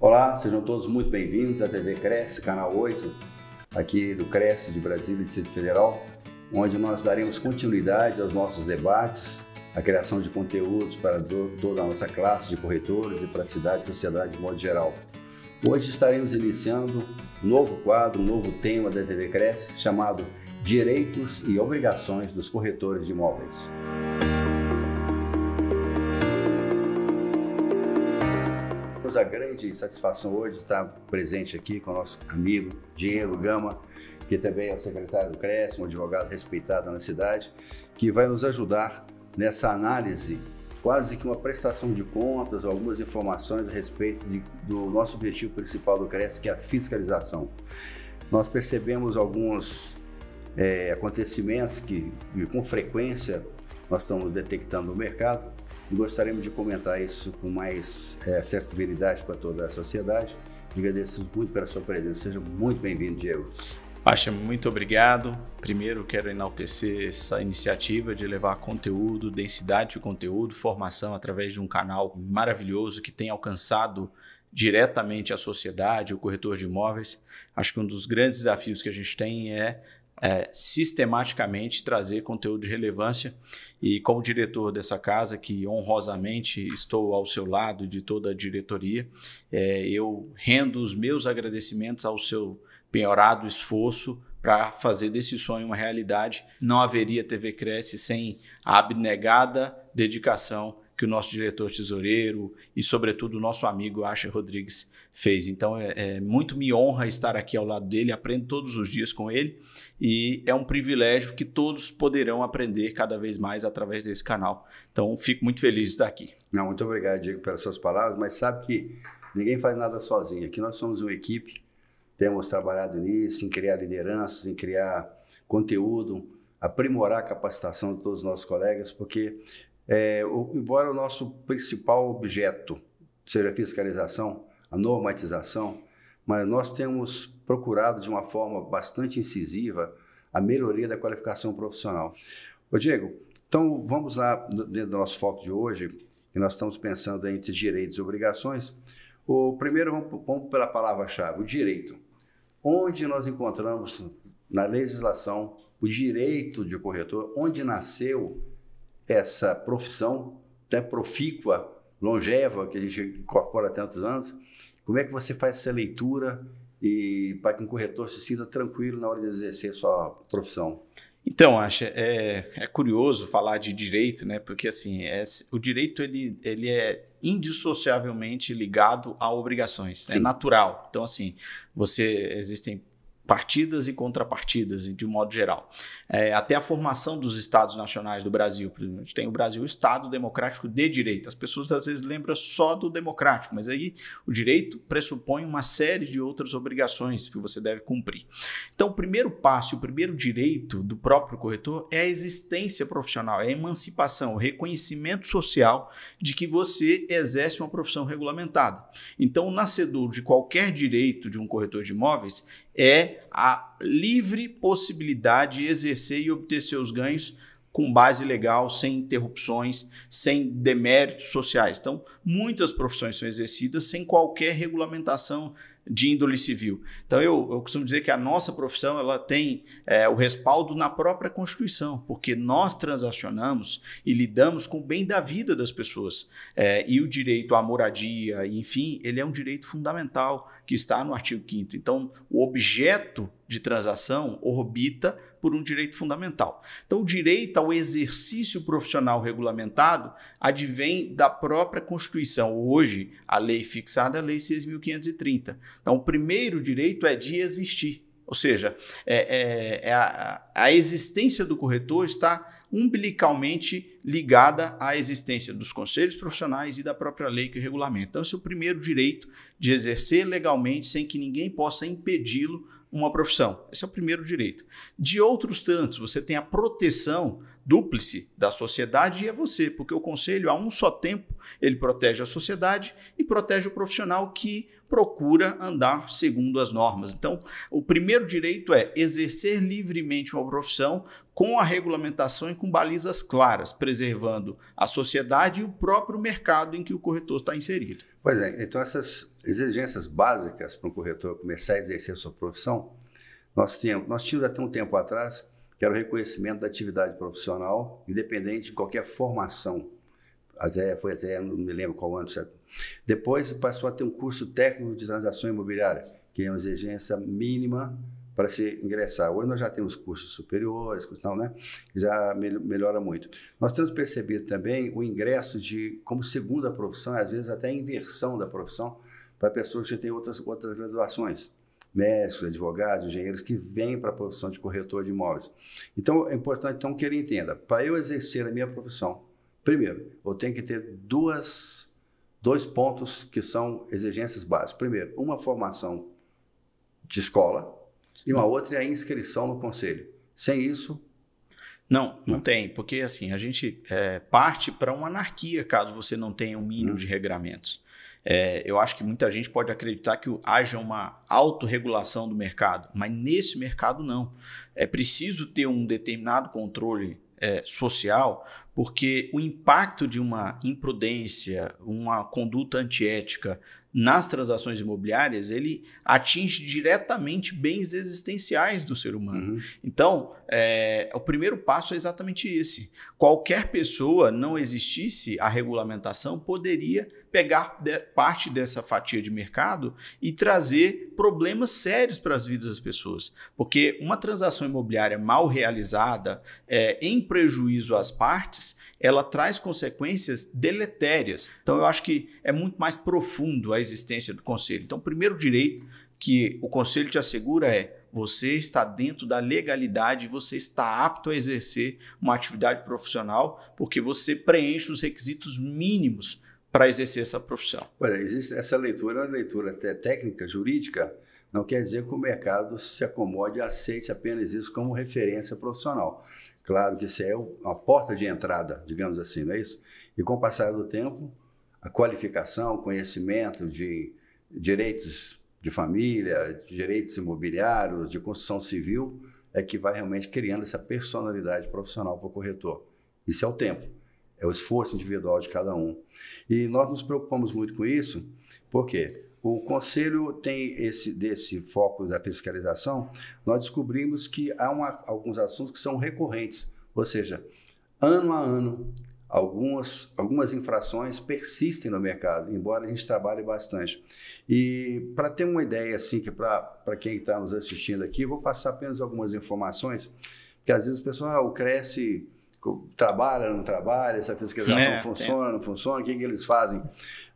Olá, sejam todos muito bem-vindos à TV Cresce, canal 8, aqui do Cresce de Brasília, Distrito Federal, onde nós daremos continuidade aos nossos debates, a criação de conteúdos para toda a nossa classe de corretores e para a cidade e sociedade de modo geral. Hoje estaremos iniciando um novo quadro, um novo tema da TV Cresce, chamado Direitos e Obrigações dos Corretores de Imóveis. Temos a grande satisfação hoje de estar presente aqui com o nosso amigo Diego Gama, que também é o secretário do Cresce, um advogado respeitado na cidade, que vai nos ajudar nessa análise, quase que uma prestação de contas, algumas informações a respeito do nosso objetivo principal do Cresce, que é a fiscalização. Nós percebemos alguns acontecimentos que com frequência nós estamos detectando no mercado e gostaríamos de comentar isso com mais assertividade para toda a sociedade. Agradeço muito pela sua presença. Seja muito bem-vindo, Diego. Pacha, muito obrigado. Primeiro, quero enaltecer essa iniciativa de levar conteúdo, densidade de conteúdo, formação através de um canal maravilhoso que tem alcançado diretamente a sociedade, o corretor de imóveis. Acho que um dos grandes desafios que a gente tem é sistematicamente trazer conteúdo de relevância, e como diretor dessa casa, que honrosamente estou ao seu lado de toda a diretoria, eu rendo os meus agradecimentos ao seu penhorado esforço para fazer desse sonho uma realidade. Não haveria TV Cresce sem a abnegada dedicação que o nosso diretor tesoureiro e, sobretudo, o nosso amigo Asher Rodrigues fez. Então, muito me honra estar aqui ao lado dele, aprendo todos os dias com ele e é um privilégio que todos poderão aprender cada vez mais através desse canal. Então, fico muito feliz de estar aqui. Não, muito obrigado, Diego, pelas suas palavras, mas sabe que ninguém faz nada sozinho. Aqui nós somos uma equipe, temos trabalhado nisso, em criar lideranças, em criar conteúdo, aprimorar a capacitação de todos os nossos colegas, porque embora o nosso principal objeto seja a fiscalização, a normatização, mas nós temos procurado de uma forma bastante incisiva a melhoria da qualificação profissional. Ô Diego, então vamos lá dentro do nosso foco de hoje, que nós estamos pensando entre direitos e obrigações. Primeiro vamos pela palavra-chave, o direito. Onde nós encontramos na legislação o direito de corretor, onde nasceu essa profissão profícua, longeva, que a gente incorpora há tantos anos. Como é que você faz essa leitura e para que um corretor se sinta tranquilo na hora de exercer sua profissão? Então, Asha, é curioso falar de direito, né? Porque assim, o direito ele é indissociavelmente ligado a obrigações, é natural. Então, assim, existem partidas e contrapartidas, de um modo geral. Até a formação dos Estados Nacionais do Brasil. Por exemplo, a gente tem o Brasil, Estado Democrático de Direito. As pessoas às vezes lembram só do democrático, mas aí o direito pressupõe uma série de outras obrigações que você deve cumprir. Então, o primeiro passo, o primeiro direito do próprio corretor é a existência profissional, é a emancipação, o reconhecimento social de que você exerce uma profissão regulamentada. Então, o nascedor de qualquer direito de um corretor de imóveis é a livre possibilidade de exercer e obter seus ganhos com base legal, sem interrupções, sem deméritos sociais. Então, muitas profissões são exercidas sem qualquer regulamentação de índole civil. Então, eu costumo dizer que a nossa profissão ela tem o respaldo na própria Constituição, porque nós transacionamos e lidamos com o bem da vida das pessoas. E o direito à moradia, enfim, ele é um direito fundamental que está no artigo 5º. Então, o objeto de transação orbita por um direito fundamental. Então, o direito ao exercício profissional regulamentado advém da própria Constituição. Hoje, a lei fixada é a Lei 6.530. Então, o primeiro direito é de existir. Ou seja, a existência do corretor está umbilicalmente ligada à existência dos conselhos profissionais e da própria lei que regulamenta. Então, esse é o primeiro direito de exercer legalmente sem que ninguém possa impedi-lo uma profissão. Esse é o primeiro direito. De outros tantos, você tem a proteção dúplice da sociedade e é você, porque o conselho, a um só tempo, ele protege a sociedade e protege o profissional que procura andar segundo as normas. Então, o primeiro direito é exercer livremente uma profissão com a regulamentação e com balizas claras, preservando a sociedade e o próprio mercado em que o corretor está inserido. Pois é, então essas exigências básicas para um corretor começar a exercer a sua profissão, nós tínhamos até um tempo atrás, que era o reconhecimento da atividade profissional, independente de qualquer formação. Não me lembro qual ano, certo? Depois passou a ter um curso técnico de transação imobiliária, que é uma exigência mínima para se ingressar. Hoje nós já temos cursos superiores, né? Já melhora muito. Nós temos percebido também o ingresso como segunda profissão, às vezes até a inversão da profissão, para pessoas que têm outras graduações. Médicos, advogados, engenheiros que vêm para a profissão de corretor de imóveis. Então, é importante que ele entenda, para eu exercer a minha profissão, primeiro, eu tenho que ter dois pontos que são exigências básicas. Primeiro, uma formação de escola e uma outra é a inscrição no conselho. Sem isso... Não tem, porque assim, a gente parte para uma anarquia caso você não tenha um mínimo de regramentos. Eu acho que muita gente pode acreditar que haja uma autorregulação do mercado, mas nesse mercado não. É preciso ter um determinado controle social, porque o impacto de uma imprudência, uma conduta antiética nas transações imobiliárias, ele atinge diretamente bens existenciais do ser humano. Então, o primeiro passo é exatamente esse. Qualquer pessoa, não existisse a regulamentação, poderia pegar parte dessa fatia de mercado e trazer problemas sérios para as vidas das pessoas. Porque uma transação imobiliária mal realizada, em prejuízo às partes, ela traz consequências deletérias. Então, eu acho que é muito mais profundo a existência do conselho. Então, o primeiro direito que o conselho te assegura é: você está dentro da legalidade, você está apto a exercer uma atividade profissional, porque você preenche os requisitos mínimos para exercer essa profissão. Olha, existe essa leitura, uma leitura até técnica, jurídica, não quer dizer que o mercado se acomode e aceite apenas isso como referência profissional. Claro que isso é uma porta de entrada, digamos assim, não é isso? E com o passar do tempo, a qualificação, o conhecimento de direitos de família, de direitos imobiliários, de construção civil, é que vai realmente criando essa personalidade profissional para o corretor. Isso é o tempo, é o esforço individual de cada um. E nós nos preocupamos muito com isso, porque o Conselho tem desse foco da fiscalização, nós descobrimos que há alguns assuntos que são recorrentes, ou seja, ano a ano, algumas infrações persistem no mercado, embora a gente trabalhe bastante. E para ter uma ideia, assim, que para quem está nos assistindo aqui, vou passar apenas algumas informações, porque às vezes o pessoal, o Cresce trabalha, não trabalha, essa fiscalização funciona, não funciona, o que eles fazem?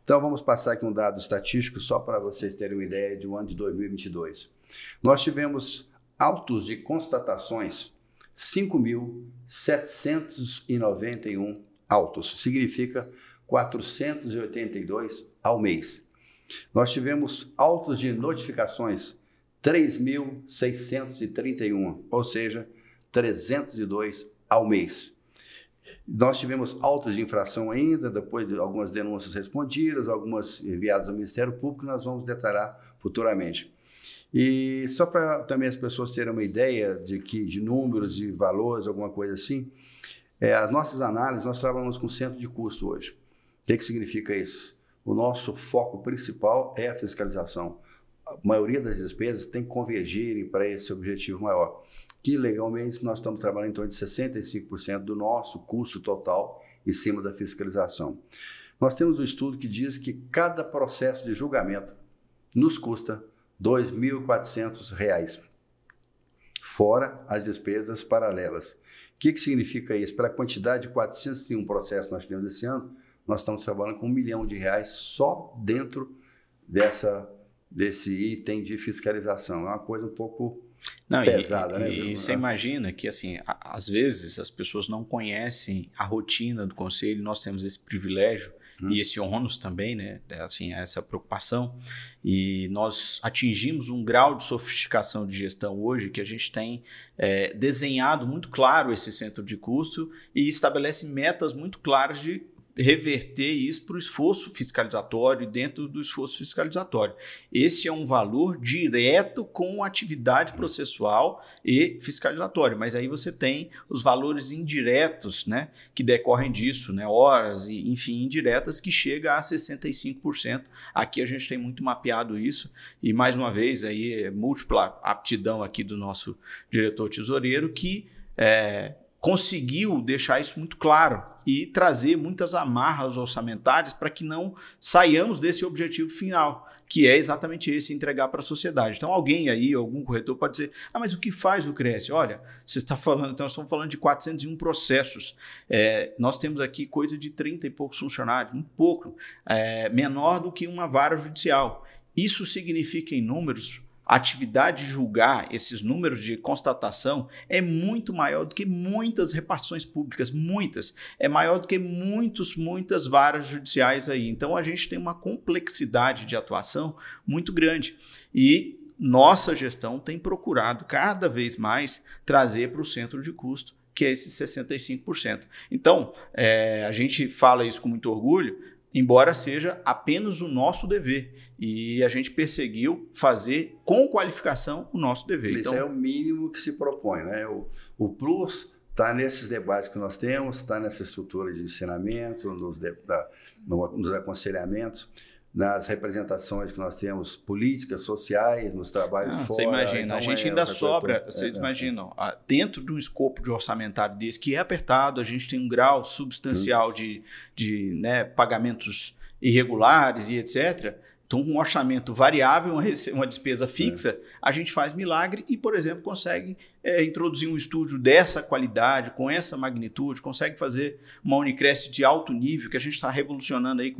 Então, vamos passar aqui um dado estatístico só para vocês terem uma ideia do ano de 2022. Nós tivemos autos de constatações, 5.791 autos, significa 482 ao mês. Nós tivemos autos de notificações, 3.631, ou seja, 302 ao mês. Nós tivemos autos de infração ainda, depois de algumas denúncias respondidas, algumas enviadas ao Ministério Público, nós vamos detalhar futuramente. E só para também as pessoas terem uma ideia de números, de valores, alguma coisa assim, as nossas análises, nós trabalhamos com centro de custo hoje. O que significa isso? O nosso foco principal é a fiscalização. A maioria das despesas tem que convergirem para esse objetivo maior, que legalmente nós estamos trabalhando em torno de 65% do nosso custo total em cima da fiscalização. Nós temos um estudo que diz que cada processo de julgamento nos custa R$ 2.400, fora as despesas paralelas. O que significa isso? Para a quantidade de 401 processos que nós tivemos esse ano, nós estamos trabalhando com R$ 1 milhão só dentro desse item de fiscalização. É uma coisa um pouco pesada, né? E você imagina que, assim, às vezes as pessoas não conhecem a rotina do conselho, nós temos esse privilégio e esse ônus também, né? Assim, essa preocupação. E nós atingimos um grau de sofisticação de gestão hoje que a gente tem desenhado muito claro esse centro de custo e estabelece metas muito claras de reverter isso para o esforço fiscalizatório e dentro do esforço fiscalizatório. Esse é um valor direto com atividade processual e fiscalizatória, mas aí você tem os valores indiretos, né, que decorrem disso, né, horas e, enfim, indiretas, que chega a 65%. Aqui a gente tem muito mapeado isso e, mais uma vez, aí múltipla aptidão aqui do nosso diretor tesoureiro que conseguiu deixar isso muito claro e trazer muitas amarras orçamentárias para que não saiamos desse objetivo final, que é exatamente esse, entregar para a sociedade. Então alguém aí, algum corretor pode dizer, mas o que faz o Cresce? Olha, você está falando, então nós estamos falando de 401 processos, nós temos aqui coisa de 30 e poucos funcionários, um pouco, menor do que uma vara judicial. Isso significa em números, a atividade de julgar esses números de constatação é muito maior do que muitas repartições públicas, muitas. É maior do que muitas varas judiciais aí. Então, a gente tem uma complexidade de atuação muito grande. E nossa gestão tem procurado cada vez mais trazer para o centro de custo, que é esse 65%. Então, a gente fala isso com muito orgulho, embora seja apenas o nosso dever. E a gente perseguiu fazer com qualificação o nosso dever. Isso é o mínimo que se propõe, né? O plus está nesses debates que nós temos, está nessa estrutura de ensinamento, nos aconselhamentos, nas representações que nós temos políticas, sociais, nos trabalhos fora. Você imagina, então a gente ainda sobra, vocês imaginam, dentro de um escopo de orçamentário desse que é apertado, a gente tem um grau substancial de pagamentos irregulares e etc. Então, um orçamento variável, uma despesa fixa, a gente faz milagre e, por exemplo, consegue introduzir um estúdio dessa qualidade, com essa magnitude, consegue fazer uma Unicresce de alto nível, que a gente está revolucionando aí,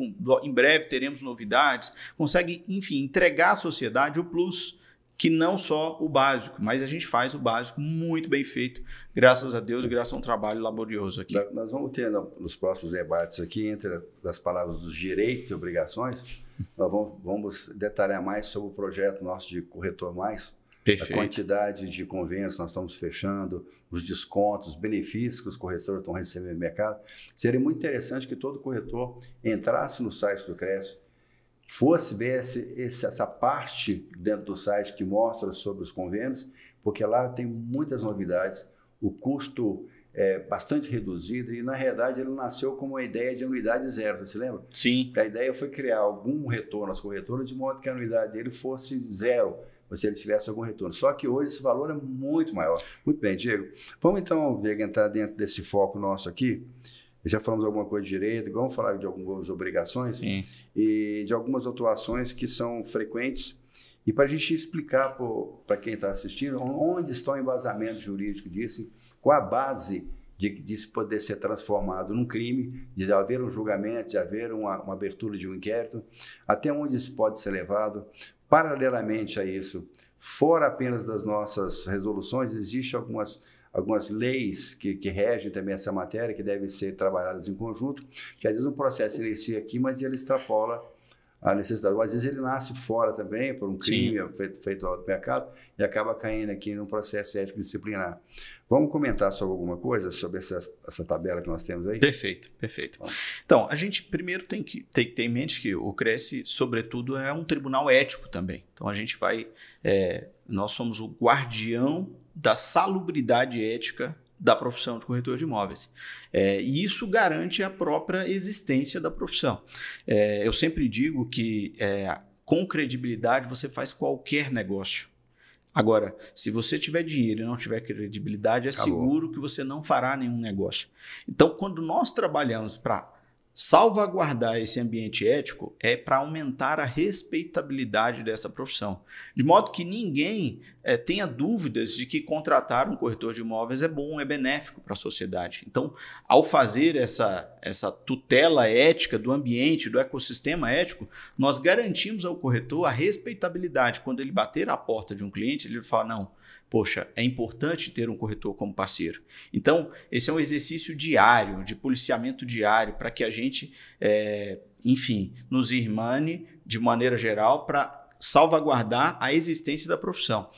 em breve teremos novidades, consegue, enfim, entregar à sociedade o plus, que não só o básico, mas a gente faz o básico muito bem feito, graças a Deus e graças a um trabalho laborioso aqui. Nós vamos ter nos próximos debates aqui, entre as palavras dos direitos e obrigações, nós vamos detalhar mais sobre o projeto nosso de Corretor Mais, Perfeito. A quantidade de convênios que nós estamos fechando, os descontos, os benefícios que os corretores estão recebendo no mercado. Seria muito interessante que todo corretor entrasse no site do Cresce, fosse ver essa parte dentro do site que mostra sobre os convênios, porque lá tem muitas novidades, o custo é bastante reduzido e, na realidade, ele nasceu como uma ideia de anuidade zero, você se lembra? Sim. A ideia foi criar algum retorno às corretoras de modo que a anuidade dele fosse zero, se ele tivesse algum retorno. Só que hoje esse valor é muito maior. Muito bem, Diego. Vamos então, Diego, entrar dentro desse foco nosso aqui. Já falamos alguma coisa de direito, vamos falar de algumas obrigações. Sim. E de algumas atuações que são frequentes. E para a gente explicar para quem está assistindo, onde está o embasamento jurídico disso, qual a base de poder ser transformado num crime, de haver um julgamento, de haver uma abertura de um inquérito, até onde isso pode ser levado. Paralelamente a isso, fora apenas das nossas resoluções, existem algumas leis que regem também essa matéria, que devem ser trabalhadas em conjunto, que às vezes um processo inicia aqui, mas ele extrapola a necessidade. Ou às vezes ele nasce fora também, por um crime feito no mercado, e acaba caindo aqui num processo ético disciplinar. Vamos comentar sobre alguma coisa, sobre essa tabela que nós temos aí? Perfeito, perfeito. Então, a gente primeiro tem que ter em mente que o Cresce, sobretudo, é um tribunal ético também. Então, a gente vai... nós somos o guardião da salubridade ética da profissão de corretor de imóveis. E isso garante a própria existência da profissão. Eu sempre digo que com credibilidade você faz qualquer negócio. Agora, se você tiver dinheiro e não tiver credibilidade, seguro que você não fará nenhum negócio. Então, quando nós trabalhamos para salvaguardar esse ambiente ético, é para aumentar a respeitabilidade dessa profissão. De modo que ninguém tenha dúvidas de que contratar um corretor de imóveis é bom, é benéfico para a sociedade. Então, ao fazer essa tutela ética do ambiente, do ecossistema ético, nós garantimos ao corretor a respeitabilidade. Quando ele bater à porta de um cliente, ele fala, não, poxa, é importante ter um corretor como parceiro. Então, esse é um exercício diário, de policiamento diário, para que a gente gente, enfim, nos irmane de maneira geral para salvaguardar a existência da profissão.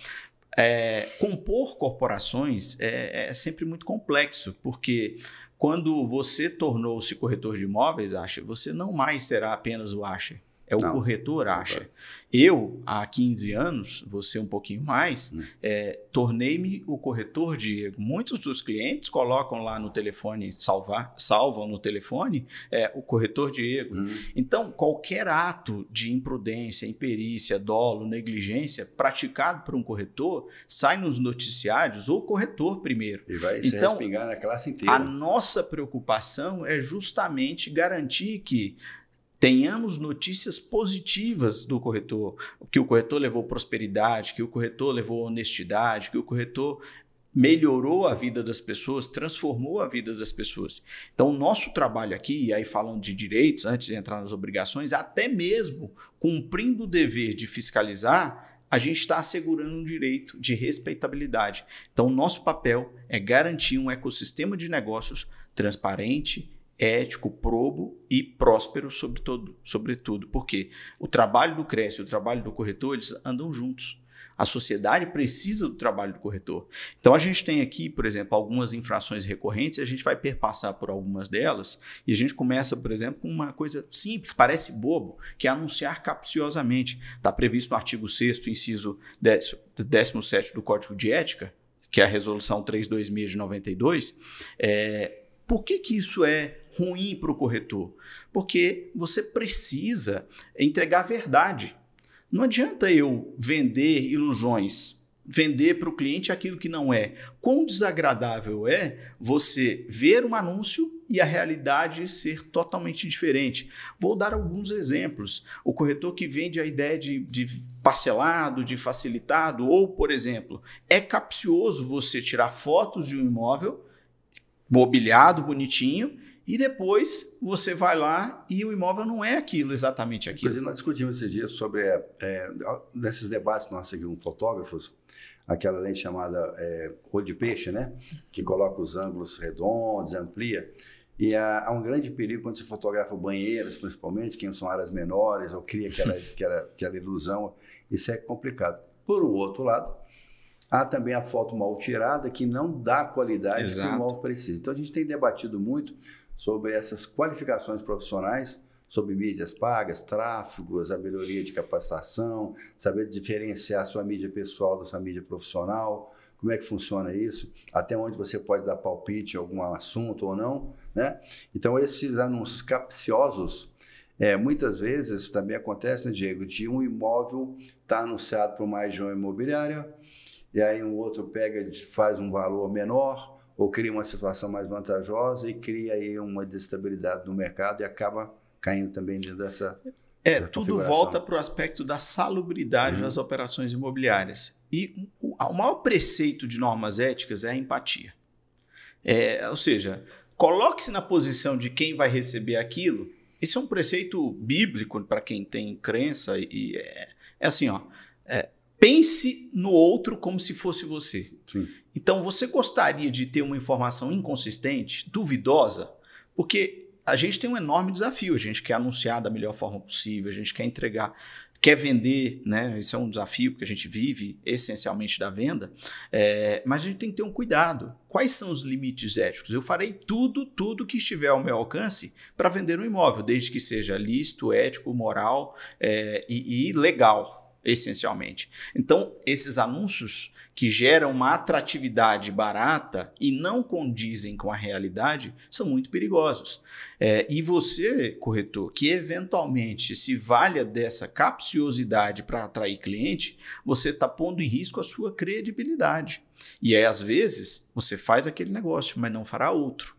Compor corporações é sempre muito complexo, porque quando você tornou-se corretor de imóveis, Asher, você não mais será apenas o Asher. É o corretor Asher. Eu, há 15 anos, você um pouquinho mais, tornei-me o corretor Diego. Muitos dos clientes colocam lá no telefone, salvam no telefone o corretor Diego. Então, qualquer ato de imprudência, imperícia, dolo, negligência praticado por um corretor sai nos noticiários o corretor primeiro. E vai se respingar na classe inteira. A nossa preocupação é justamente garantir que tenhamos notícias positivas do corretor, que o corretor levou prosperidade, que o corretor levou honestidade, que o corretor melhorou a vida das pessoas, transformou a vida das pessoas. Então, o nosso trabalho aqui, e aí falando de direitos, antes de entrar nas obrigações, até mesmo cumprindo o dever de fiscalizar, a gente está assegurando um direito de respeitabilidade. Então, o nosso papel é garantir um ecossistema de negócios transparente, ético, probo e próspero sobretudo. Porque o trabalho do Cresce e o trabalho do corretor, eles andam juntos. A sociedade precisa do trabalho do corretor. Então, a gente tem aqui, por exemplo, algumas infrações recorrentes, a gente vai perpassar por algumas delas, e a gente começa, por exemplo, com uma coisa simples, parece bobo, que é anunciar capciosamente. Está previsto no artigo 6º, inciso 17º do Código de Ética, que é a Resolução 326 de 92, por que isso é ruim para o corretor? Porque você precisa entregar a verdade. Não adianta eu vender ilusões, vender para o cliente aquilo que não é. Quão desagradável é você ver um anúncio e a realidade ser totalmente diferente. Vou dar alguns exemplos. O corretor que vende a ideia de parcelado, de facilitado, ou, por exemplo, é capcioso você tirar fotos de um imóvel mobiliado, bonitinho, e depois você vai lá e o imóvel não é exatamente aquilo. Inclusive, nós discutimos esses dias sobre, nesses debates nossos aqui com fotógrafos, aquela lente chamada olho de peixe, né? Que coloca os ângulos redondos, amplia. E há um grande perigo quando se fotografa banheiras, principalmente, que são áreas menores, ou cria aquela ilusão. Isso é complicado. Por outro lado, há também a foto mal tirada, que não dá a qualidade que o imóvel precisa. Então, a gente tem debatido muito sobre essas qualificações profissionais, sobre mídias pagas, tráfegos, a melhoria de capacitação, saber diferenciar a sua mídia pessoal da sua mídia profissional, como é que funciona isso, até onde você pode dar palpite em algum assunto ou não, né? Então, esses anúncios capciosos, muitas vezes também acontece, né, Diego, de um imóvel estar anunciado por mais de uma imobiliária, e aí um outro pega e faz um valor menor, ou cria uma situação mais vantajosa e cria aí uma desestabilidade no mercado e acaba caindo também dentro dessa tudo volta para o aspecto da salubridade das operações imobiliárias. E o maior preceito de normas éticas é a empatia. Ou seja, coloque-se na posição de quem vai receber aquilo. Isso é um preceito bíblico para quem tem crença e é assim, pense no outro como se fosse você. Sim. Então, você gostaria de ter uma informação inconsistente, duvidosa? Porque a gente tem um enorme desafio. A gente quer anunciar da melhor forma possível, a gente quer entregar, quer vender, né? Isso é um desafio, porque a gente vive essencialmente da venda. Mas a gente tem que ter um cuidado. Quais são os limites éticos? Eu farei tudo que estiver ao meu alcance para vender um imóvel, desde que seja lícito, ético, moral e legal, essencialmente. Então, esses anúncios que geram uma atratividade barata e não condizem com a realidade são muito perigosos. E você, corretor, que eventualmente se valha dessa capciosidade para atrair cliente, você está pondo em risco a sua credibilidade. E aí, às vezes, você faz aquele negócio, mas não fará outro.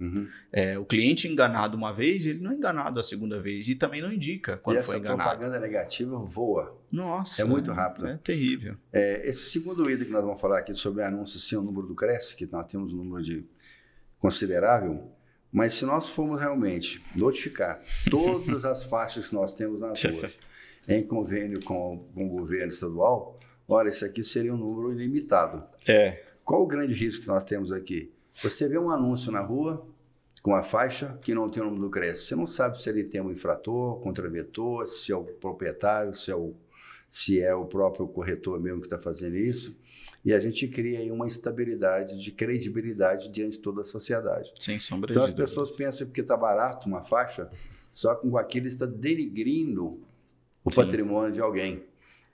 O cliente enganado uma vez, ele não é enganado a segunda vez e também não indica quando foi enganado. Essa propaganda negativa voa. Nossa. É muito rápido. É terrível. Esse segundo item que nós vamos falar aqui sobre anúncio, sim, o número do Cresce, que nós temos um número considerável, mas se nós formos realmente notificar todas as faixas que nós temos nas ruas em convênio com o governo estadual, olha, isso aqui seria um número ilimitado. Qual o grande risco que nós temos aqui? Você vê um anúncio na rua, com a faixa que não tem o nome do CRES. Você não sabe se ele tem um infrator, contraventor, se é o proprietário, se é o próprio corretor mesmo que está fazendo isso. E a gente cria aí uma estabilidade de credibilidade diante de toda a sociedade. Sem sombra de Então as dúvida. pessoas pensam que porque está barato uma faixa, só que com aquilo está denigrindo o patrimônio de alguém.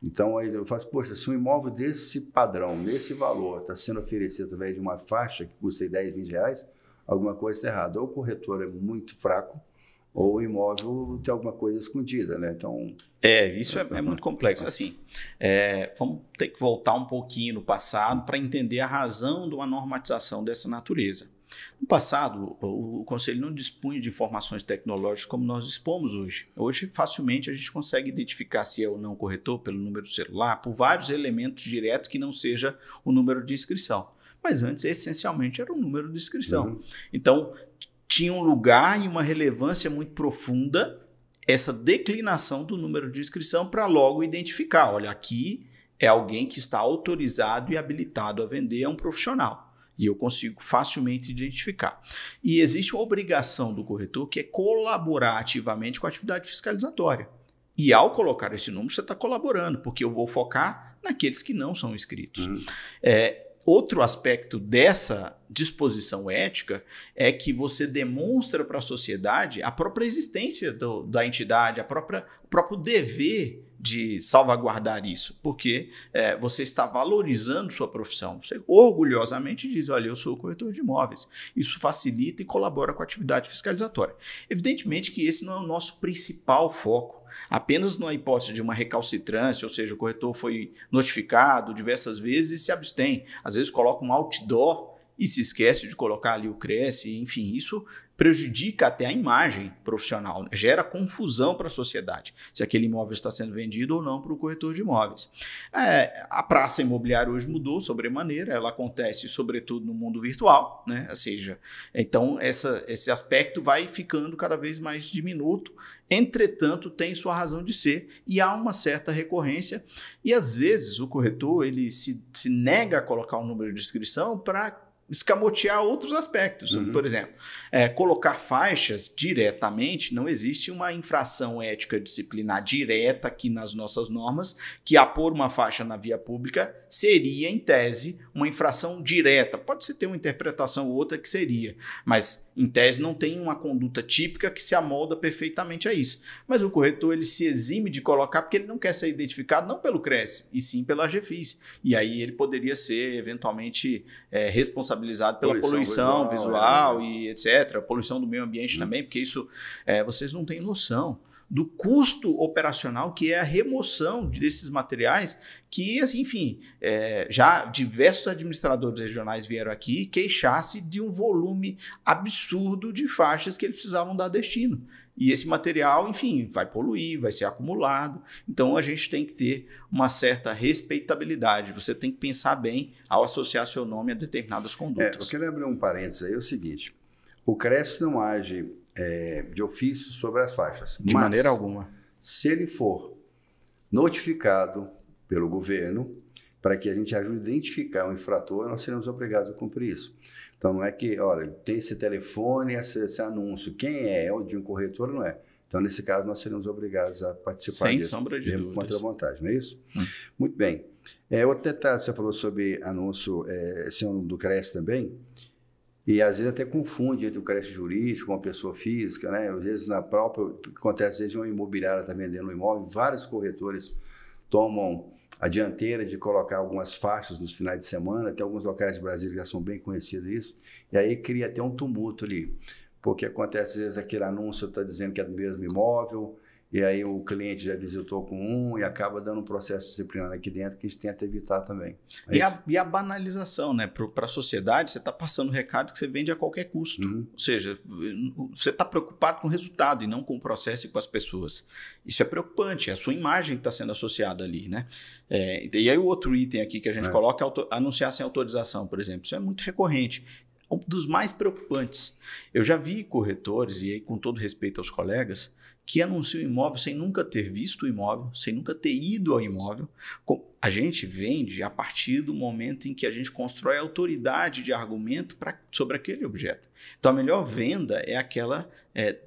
Então aí eu faço, poxa, se um imóvel desse padrão, nesse valor, está sendo oferecido através de uma faixa que custa 10, 20 reais, alguma coisa está errada. Ou o corretor é muito fraco, ou o imóvel tem alguma coisa escondida, né? Então... Isso é muito complexo. Assim, vamos ter que voltar um pouquinho no passado para entender a razão de uma normatização dessa natureza. No passado, o Conselho não dispunha de informações tecnológicas como nós dispomos hoje. Hoje, facilmente, a gente consegue identificar se é ou não corretor pelo número do celular, por vários elementos diretos que não seja o número de inscrição. Mas antes, essencialmente, era o número de inscrição. Uhum. Então, tinha um lugar e uma relevância muito profunda essa declinação do número de inscrição para logo identificar. Olha, aqui é alguém que está autorizado e habilitado a vender, é um profissional. E eu consigo facilmente identificar. E existe uma obrigação do corretor que é colaborar ativamente com a atividade fiscalizatória. E ao colocar esse número, você está colaborando, porque eu vou focar naqueles que não são inscritos. Uhum. Outro aspecto dessa disposição ética é que você demonstra para a sociedade a própria existência da entidade, o próprio dever de salvaguardar isso, porque você está valorizando sua profissão. Você orgulhosamente diz, olha, eu sou corretor de imóveis. Isso facilita e colabora com a atividade fiscalizatória. Evidentemente que esse não é o nosso principal foco. Apenas na hipótese de uma recalcitrância, ou seja, o corretor foi notificado diversas vezes e se abstém. Às vezes coloca um outdoor e se esquece de colocar ali o CRES, enfim, isso prejudica até a imagem profissional, gera confusão para a sociedade, se aquele imóvel está sendo vendido ou não para o corretor de imóveis. A praça imobiliária hoje mudou sobremaneira, ela acontece sobretudo no mundo virtual, né? Ou seja, então esse aspecto vai ficando cada vez mais diminuto, entretanto tem sua razão de ser e há uma certa recorrência e às vezes o corretor ele se nega a colocar um número de inscrição para escamotear outros aspectos. Uhum. Por exemplo, colocar faixas diretamente, não existe uma infração ética disciplinar direta aqui nas nossas normas, que a pôr uma faixa na via pública seria, em tese, uma infração direta. Pode-se ter uma interpretação ou outra que seria, mas em tese não tem uma conduta típica que se amolda perfeitamente a isso. Mas o corretor ele se exime de colocar porque ele não quer ser identificado não pelo CRES, e sim pela AGFIS. E aí ele poderia ser, eventualmente, responsabilizado pela poluição visual e etc. Poluição do meio ambiente também, porque isso vocês não têm noção do custo operacional que é a remoção desses materiais que, assim, enfim, já diversos administradores regionais vieram aqui queixar-se de um volume absurdo de faixas que eles precisavam dar destino. E esse material, enfim, vai poluir, vai ser acumulado. Então, a gente tem que ter uma certa respeitabilidade. Você tem que pensar bem ao associar seu nome a determinadas condutas. Eu quero abrir um parênteses aí, é o seguinte. O CRES não age de ofício sobre as faixas. De maneira alguma. Se ele for notificado pelo governo para que a gente ajude a identificar o infrator, nós seremos obrigados a cumprir isso. Então, não é que, olha, tem esse telefone, esse anúncio. Quem é o de um corretor, não é. Então, nesse caso, nós seremos obrigados a participar disso. Sem sombra de dúvidas. Contra a vontade, não é isso? Muito bem. Outro detalhe, você falou sobre anúncio, esse ano do CRES também, e às vezes até confunde entre o CRES jurídico com uma pessoa física, né? Às vezes, na própria, acontece, às vezes, uma imobiliária está vendendo um imóvel, vários corretores tomam a dianteira de colocar algumas faixas nos finais de semana, tem alguns locais de Brasília que já são bem conhecidos isso, e aí cria até um tumulto ali, porque acontece às vezes aquele anúncio está dizendo que é do mesmo imóvel, e aí o cliente já visitou com um e acaba dando um processo disciplinar aqui dentro que a gente tenta evitar também. E a banalização, né? Para a sociedade, você está passando o recado que você vende a qualquer custo. Uhum. Ou seja, você está preocupado com o resultado e não com o processo e com as pessoas. Isso é preocupante, é a sua imagem que está sendo associada ali, né? E aí o outro item aqui que a gente coloca é anunciar sem autorização, por exemplo. Isso é muito recorrente. Um dos mais preocupantes. Eu já vi corretores, e aí com todo respeito aos colegas, que anunciam imóvel sem nunca ter visto o imóvel, sem nunca ter ido ao imóvel. A gente vende a partir do momento em que a gente constrói autoridade de argumento sobre aquele objeto. Então, a melhor venda é aquela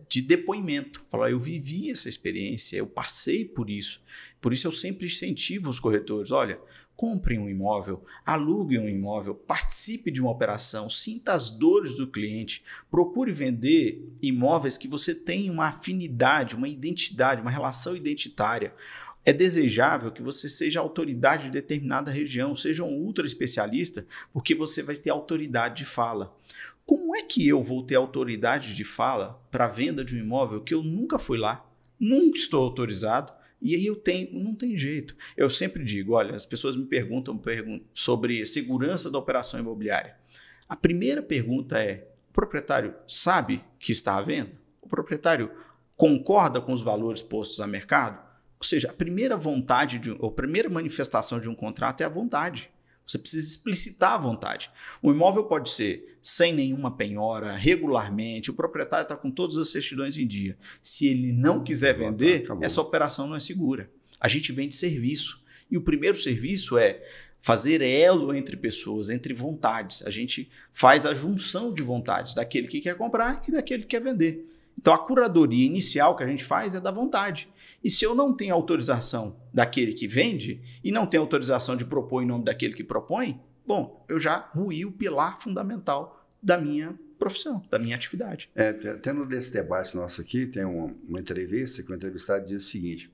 de depoimento. Falar, eu vivi essa experiência, eu passei por isso. Por isso, eu sempre incentivo os corretores. Olha, comprem um imóvel, aluguem um imóvel, participe de uma operação, sinta as dores do cliente, procure vender imóveis que você tem uma afinidade, uma identidade, uma relação identitária. É desejável que você seja autoridade de determinada região, seja um ultra especialista, porque você vai ter autoridade de fala. Como é que eu vou ter autoridade de fala para a venda de um imóvel que eu nunca fui lá, nunca estou autorizado, e aí não tem jeito. Eu sempre digo, olha, as pessoas me perguntam sobre segurança da operação imobiliária. A primeira pergunta é, o proprietário sabe que está à venda? O proprietário concorda com os valores postos a mercado? Ou seja, a primeira manifestação de um contrato é a vontade. Você precisa explicitar a vontade. O imóvel pode ser sem nenhuma penhora, regularmente, o proprietário está com todas as certidões em dia. Se ele não quiser vender, essa operação não é segura. A gente vende serviço. E o primeiro serviço é fazer elo entre pessoas, entre vontades. A gente faz a junção de vontades daquele que quer comprar e daquele que quer vender. Então, a curadoria inicial que a gente faz é da vontade. E se eu não tenho autorização daquele que vende e não tenho autorização de propor em nome daquele que propõe, bom, eu já ruí o pilar fundamental da minha profissão, da minha atividade. Tendo desse debate nosso aqui, tem uma entrevista que o entrevistado diz o seguinte,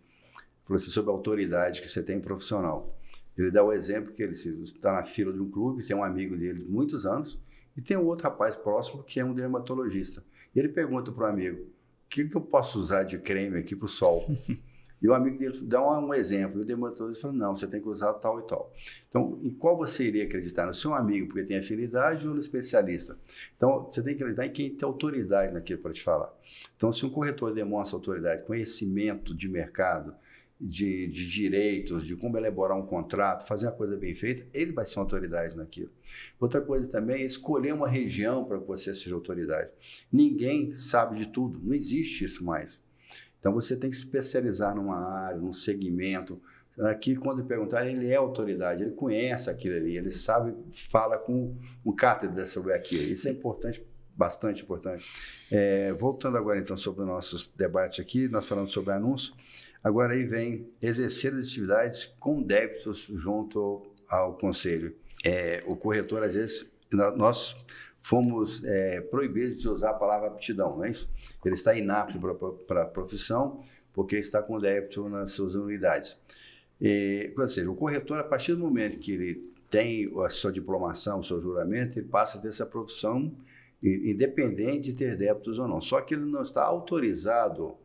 falou assim, sobre a autoridade que você tem profissional. Ele dá o exemplo que ele está na fila de um clube, tem um amigo dele de muitos anos, e tem um outro rapaz próximo que é um dermatologista. E ele pergunta para o amigo, o que eu posso usar de creme aqui para o sol? E o amigo dele dá um exemplo. E o dermatologista fala, não, você tem que usar tal e tal. Então, em qual você iria acreditar? No seu amigo, porque tem afinidade, ou no especialista? Então, você tem que acreditar em quem tem autoridade naquilo para te falar. Então, se um corretor demonstra autoridade, conhecimento de mercado, de direitos, de como elaborar um contrato, fazer uma coisa bem feita, ele vai ser uma autoridade naquilo. Outra coisa também é escolher uma região para que você seja autoridade. Ninguém sabe de tudo, não existe isso mais. Então você tem que se especializar numa área, num segmento. Aqui, quando perguntar, ele é autoridade, ele conhece aquilo ali, ele sabe, fala com um cátedra sobre aquilo. Isso é importante, bastante importante. Voltando agora então sobre o nosso debate aqui, nós falamos sobre anúncio. Agora aí vem exercer as atividades com débitos junto ao conselho. O corretor, às vezes, nós fomos proibidos de usar a palavra aptidão, não é isso? Ele está inapto para a profissão porque está com débito nas suas anuidades. Ou seja, o corretor, a partir do momento que ele tem a sua diplomação, o seu juramento, ele passa a ter essa profissão independente de ter débitos ou não. Só que ele não está autorizado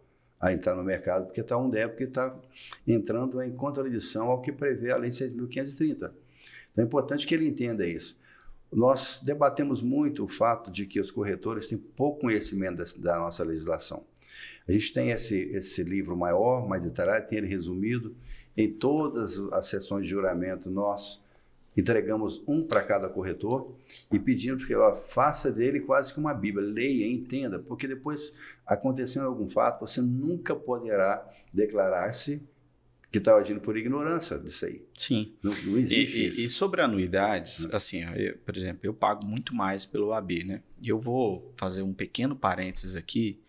a entrar no mercado, porque está um débito que está entrando em contradição ao que prevê a Lei 6.530. Então é importante que ele entenda isso. Nós debatemos muito o fato de que os corretores têm pouco conhecimento da nossa legislação. A gente tem esse livro maior, mais detalhado, tem ele resumido. Em todas as sessões de juramento, nós entregamos um para cada corretor e pedimos que ela faça dele quase que uma Bíblia, leia, entenda, porque depois, acontecendo algum fato, você nunca poderá declarar-se que está agindo por ignorância disso aí. Sim. Não existe isso. E sobre anuidades, assim, por exemplo, eu pago muito mais pelo AB, né? E eu vou fazer um pequeno parênteses aqui.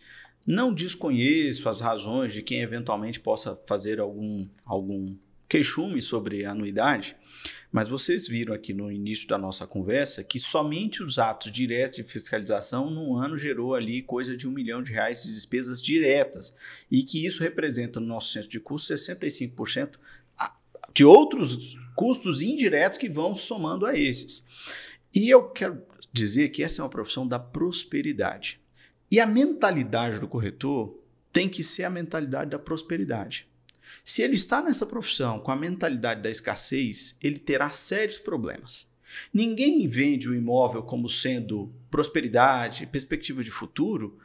Não desconheço as razões de quem eventualmente possa fazer algum queixume sobre anuidade, mas vocês viram aqui no início da nossa conversa que somente os atos diretos de fiscalização no ano gerou ali coisa de R$1 milhão de despesas diretas e que isso representa no nosso centro de custos 65% de outros custos indiretos que vão somando a esses. E eu quero dizer que essa é uma profissão da prosperidade. E a mentalidade do corretor tem que ser a mentalidade da prosperidade. Se ele está nessa profissão com a mentalidade da escassez, ele terá sérios problemas. Ninguém vende o imóvel como sendo prosperidade, perspectiva de futuro,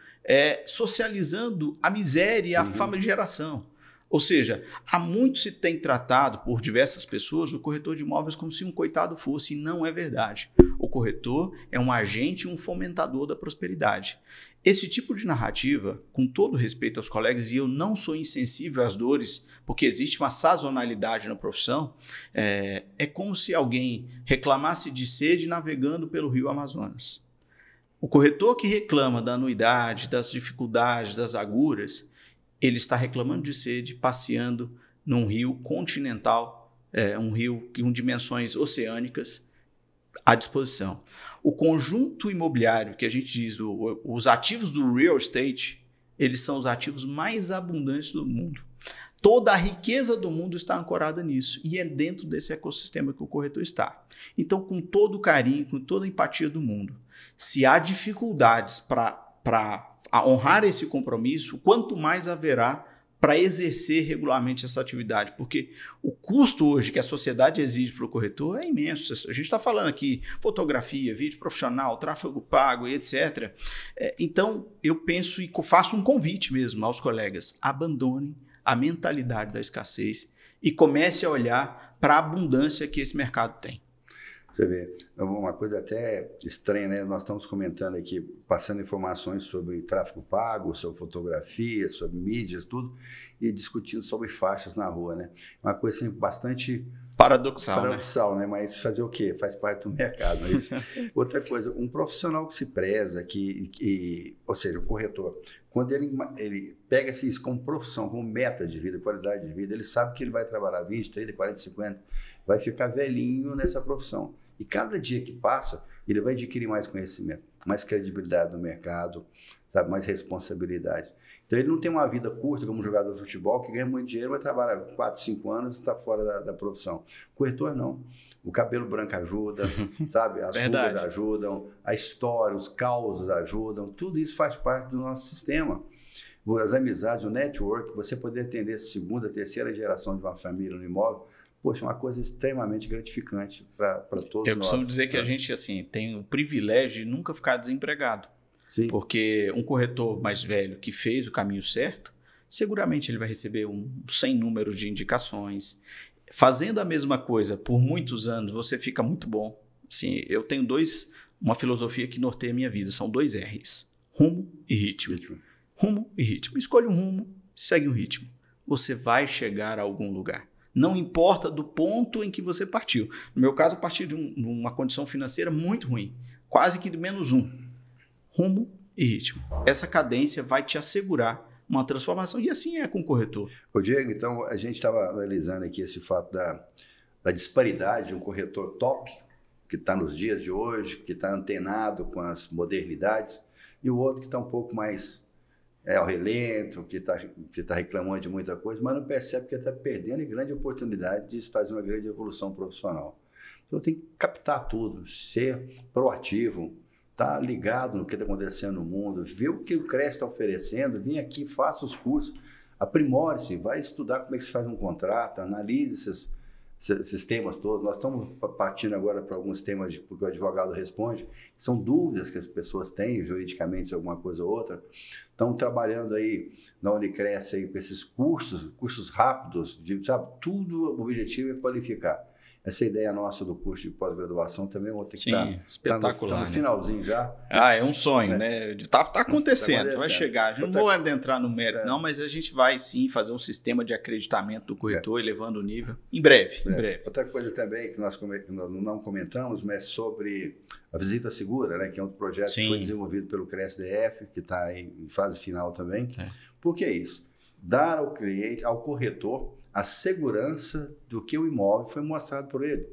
socializando a miséria e a fama de geração. Ou seja, há muito se tem tratado por diversas pessoas o corretor de imóveis como se um coitado fosse, e não é verdade. O corretor é um agente, um fomentador da prosperidade. Esse tipo de narrativa, com todo respeito aos colegas, e eu não sou insensível às dores, porque existe uma sazonalidade na profissão, é como se alguém reclamasse de sede navegando pelo rio Amazonas. O corretor que reclama da anuidade, das dificuldades, das agruras, ele está reclamando de sede passeando num rio continental, um rio com dimensões oceânicas à disposição. O conjunto imobiliário, que a gente diz, os ativos do real estate, eles são os ativos mais abundantes do mundo. Toda a riqueza do mundo está ancorada nisso e é dentro desse ecossistema que o corretor está. Então, com todo o carinho, com toda a empatia do mundo, se há dificuldades para honrar esse compromisso, quanto mais haverá para exercer regularmente essa atividade, porque o custo hoje que a sociedade exige para o corretor é imenso. A gente está falando aqui fotografia, vídeo profissional, tráfego pago e etc. Então, eu penso e faço um convite mesmo aos colegas, abandonem a mentalidade da escassez e comece a olhar para a abundância que esse mercado tem. Você vê, uma coisa até estranha, né? Nós estamos comentando aqui, passando informações sobre tráfego pago, sobre fotografia, sobre mídias, tudo, e discutindo sobre faixas na rua, né? Uma coisa assim, bastante paradoxal, né? Mas fazer o quê? Faz parte do mercado, não é isso? Outra coisa, um profissional que se preza, ou seja, o corretor, quando ele pega isso como profissão, como meta de vida, qualidade de vida, ele sabe que ele vai trabalhar 20, 30, 40, 50, vai ficar velhinho nessa profissão. E cada dia que passa, ele vai adquirir mais conhecimento, mais credibilidade no mercado, sabe, mais responsabilidades. Então, ele não tem uma vida curta como jogador de futebol, que ganha muito dinheiro, vai trabalhar 4, 5 anos e está fora da profissão. Corretor, não. O cabelo branco ajuda, sabe? As rugas ajudam, a história, os causos ajudam. Tudo isso faz parte do nosso sistema. As amizades, o network, você poder atender a segunda, terceira geração de uma família no imóvel, poxa, é uma coisa extremamente gratificante para todos nós. Eu costumo dizer que a gente assim, tem o privilégio de nunca ficar desempregado. Sim. Porque um corretor mais velho que fez o caminho certo, seguramente ele vai receber um sem número de indicações. Fazendo a mesma coisa por muitos anos, você fica muito bom. Assim, eu tenho uma filosofia que norteia a minha vida, são 2 R's, rumo e ritmo. Rumo e ritmo. Escolhe um rumo, segue um ritmo. Você vai chegar a algum lugar. Não importa do ponto em que você partiu. No meu caso, eu parti de uma condição financeira muito ruim, quase que de -1. Rumo e ritmo. Essa cadência vai te assegurar uma transformação, e assim é com o corretor. Ô Diego, então a gente estava analisando aqui esse fato da disparidade de um corretor top, que está nos dias de hoje, que está antenado com as modernidades, e o outro que está um pouco mais ao relento, que tá reclamando de muita coisa, mas não percebe que está perdendo a grande oportunidade de fazer uma grande evolução profissional. Então tem que captar tudo, ser proativo, estar ligado no que está acontecendo no mundo, ver o que o CRES está oferecendo, vem aqui, faça os cursos, aprimore-se, vai estudar como é que se faz um contrato, analise esses temas todos. Nós estamos partindo agora para alguns temas porque o advogado responde, são dúvidas que as pessoas têm juridicamente, alguma coisa ou outra. Estamos trabalhando aí na Unicres aí, com esses cursos rápidos, sabe? Tudo, o objetivo é qualificar. Essa ideia nossa do curso de pós-graduação também vou ter que espetacular, tá no finalzinho já. É um sonho, né? Tá acontecendo, vai chegar. Não vou adentrar no mérito, não, mas a gente vai sim fazer um sistema de acreditamento do corretor, elevando o nível. Em breve. Outra coisa também que nós não comentamos, mas sobre a visita segura, né? Que é um projeto que foi desenvolvido pelo CRESDF, que está em fase final também. Por que isso? Dar ao cliente, ao corretor, a segurança do que o imóvel foi mostrado por ele.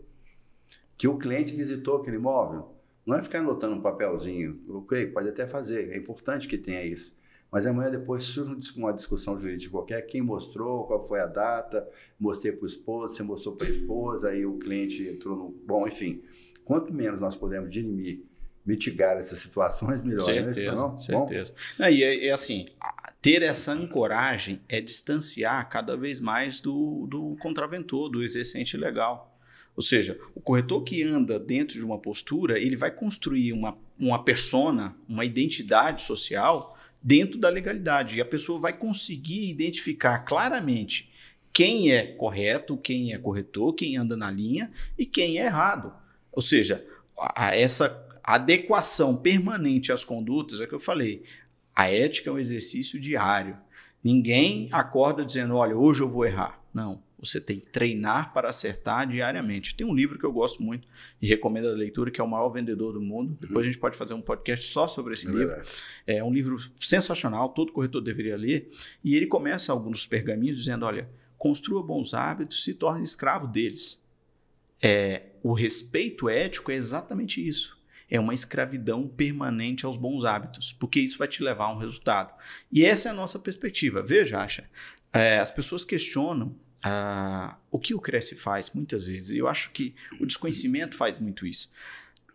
Que o cliente visitou aquele imóvel. Não é ficar anotando um papelzinho. Ok, pode até fazer, é importante que tenha isso. Mas amanhã depois surge uma discussão jurídica qualquer, quem mostrou, qual foi a data, mostrei para o esposo, você mostrou para a esposa, aí o cliente entrou no... Bom, enfim, quanto menos nós podemos mitigar essas situações, melhor. Certeza, não? Certeza. E assim, ter essa ancoragem é distanciar cada vez mais do contraventor, do exercente legal. Ou seja, o corretor que anda dentro de uma postura, ele vai construir uma persona, uma identidade social dentro da legalidade. E a pessoa vai conseguir identificar claramente quem é correto, quem é corretor, quem anda na linha e quem é errado. Ou seja, essa adequação permanente às condutas, é que eu falei, a ética é um exercício diário. Ninguém acorda dizendo, olha, hoje eu vou errar. Não, você tem que treinar para acertar diariamente. Tem um livro que eu gosto muito e recomendo a leitura, que é O Maior Vendedor do Mundo. Depois a gente pode fazer um podcast só sobre esse livro. É um livro sensacional, todo corretor deveria ler. E ele começa alguns pergaminhos dizendo, olha, construa bons hábitos e se torne escravo deles. O respeito ético é exatamente isso. É uma escravidão permanente aos bons hábitos, porque isso vai te levar a um resultado. E essa é a nossa perspectiva. Veja, Acha, as pessoas questionam o que o Cresce faz, muitas vezes. Eu acho que o desconhecimento faz muito isso.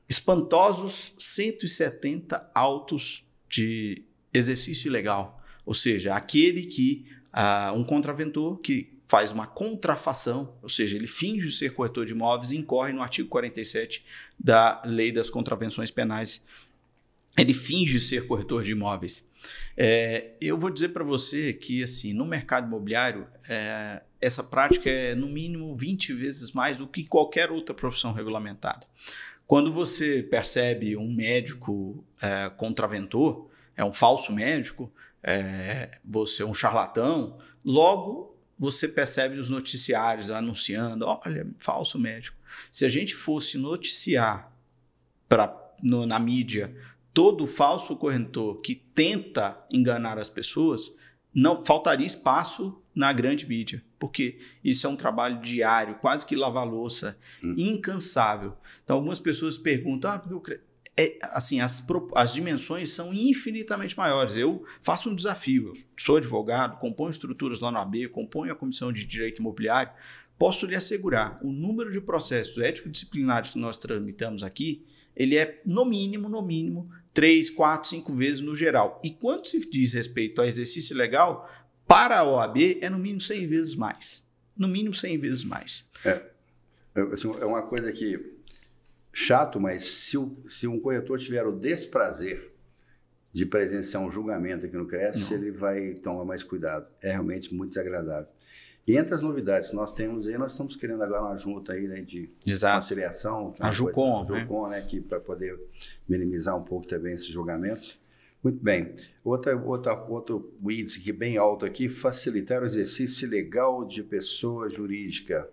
Espantosos 170 autos de exercício ilegal. Ou seja, aquele que um contraventor que faz uma contrafação, ou seja, ele finge ser corretor de imóveis e incorre no artigo 47 da Lei das Contravenções Penais. Ele finge ser corretor de imóveis. Eu vou dizer para você que, assim, no mercado imobiliário, essa prática é, no mínimo, 20 vezes mais do que qualquer outra profissão regulamentada. Quando você percebe um médico contraventor, um falso médico, você é um charlatão, logo você percebe os noticiários anunciando, olha, falso médico. Se a gente fosse noticiar na mídia todo falso corretor que tenta enganar as pessoas, não faltaria espaço na grande mídia, porque isso é um trabalho diário, quase que lavar-louça, incansável. Então, algumas pessoas perguntam, porque assim, as dimensões são infinitamente maiores. Eu faço um desafio, eu sou advogado, componho estruturas lá no AB, componho a Comissão de Direito Imobiliário, posso lhe assegurar, o número de processos ético-disciplinares que nós tramitamos aqui, ele é no mínimo 3, 4, 5 vezes no geral. E quando se diz respeito ao exercício legal, para a OAB é no mínimo 100 vezes mais. No mínimo 100 vezes mais. É uma coisa que chato, mas se um corretor tiver o desprazer de presenciar um julgamento aqui no Cresce, ele vai tomar mais cuidado. É realmente muito desagradável. E entre as novidades que nós temos aí, nós estamos querendo agora uma junta aí, né, de conciliação. A Jucom, né, para poder minimizar um pouco também esses julgamentos. Muito bem. Outro índice aqui bem alto aqui, facilitar o exercício legal de pessoa jurídica.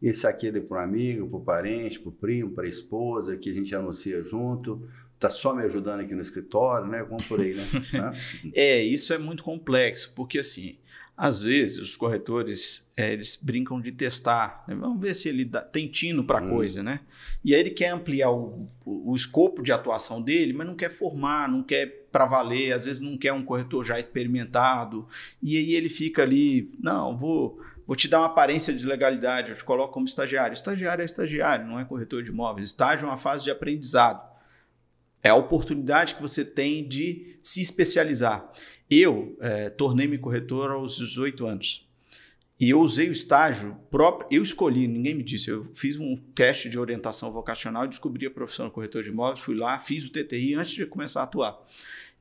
Esse aqui é para o amigo, para o parente, para o primo, para a esposa, que a gente anuncia junto. Está só me ajudando aqui no escritório, né? Como por aí, né? Isso é muito complexo, porque assim, às vezes os corretores eles brincam de testar, né? Vamos ver se ele tem tino para a coisa, né? E aí ele quer ampliar o escopo de atuação dele, mas não quer formar, não quer para valer, às vezes não quer um corretor já experimentado, e aí ele fica ali, não, vou te dar uma aparência de legalidade, eu te coloco como estagiário. Estagiário é estagiário, não é corretor de imóveis. Estágio é uma fase de aprendizado. É a oportunidade que você tem de se especializar. Eu tornei-me corretor aos 18 anos. E eu usei o estágio próprio, eu escolhi, ninguém me disse. Eu fiz um teste de orientação vocacional, descobri a profissão de corretor de imóveis, fui lá, fiz o TTI antes de começar a atuar.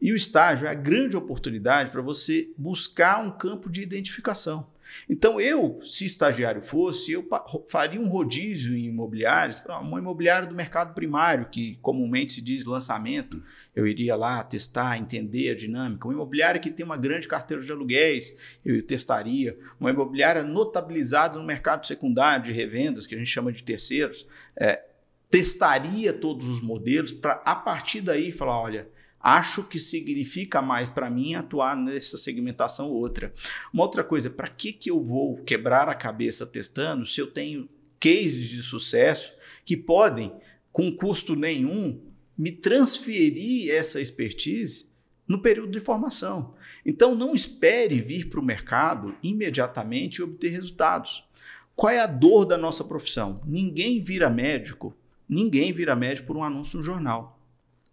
E o estágio é a grande oportunidade para você buscar um campo de identificação. Então, se estagiário fosse, eu faria um rodízio em imobiliários, uma imobiliária do mercado primário, que comumente se diz lançamento. Eu iria lá testar, entender a dinâmica. Uma imobiliária que tem uma grande carteira de aluguéis, eu testaria. Uma imobiliária notabilizada no mercado secundário de revendas, que a gente chama de terceiros, testaria todos os modelos para, a partir daí, falar, olha, acho que significa mais para mim atuar nessa segmentação ou outra. Uma outra coisa, para que eu vou quebrar a cabeça testando se eu tenho cases de sucesso que podem, com custo nenhum, me transferir essa expertise no período de formação? Então, não espere vir para o mercado imediatamente e obter resultados. Qual é a dor da nossa profissão? Ninguém vira médico por um anúncio no jornal.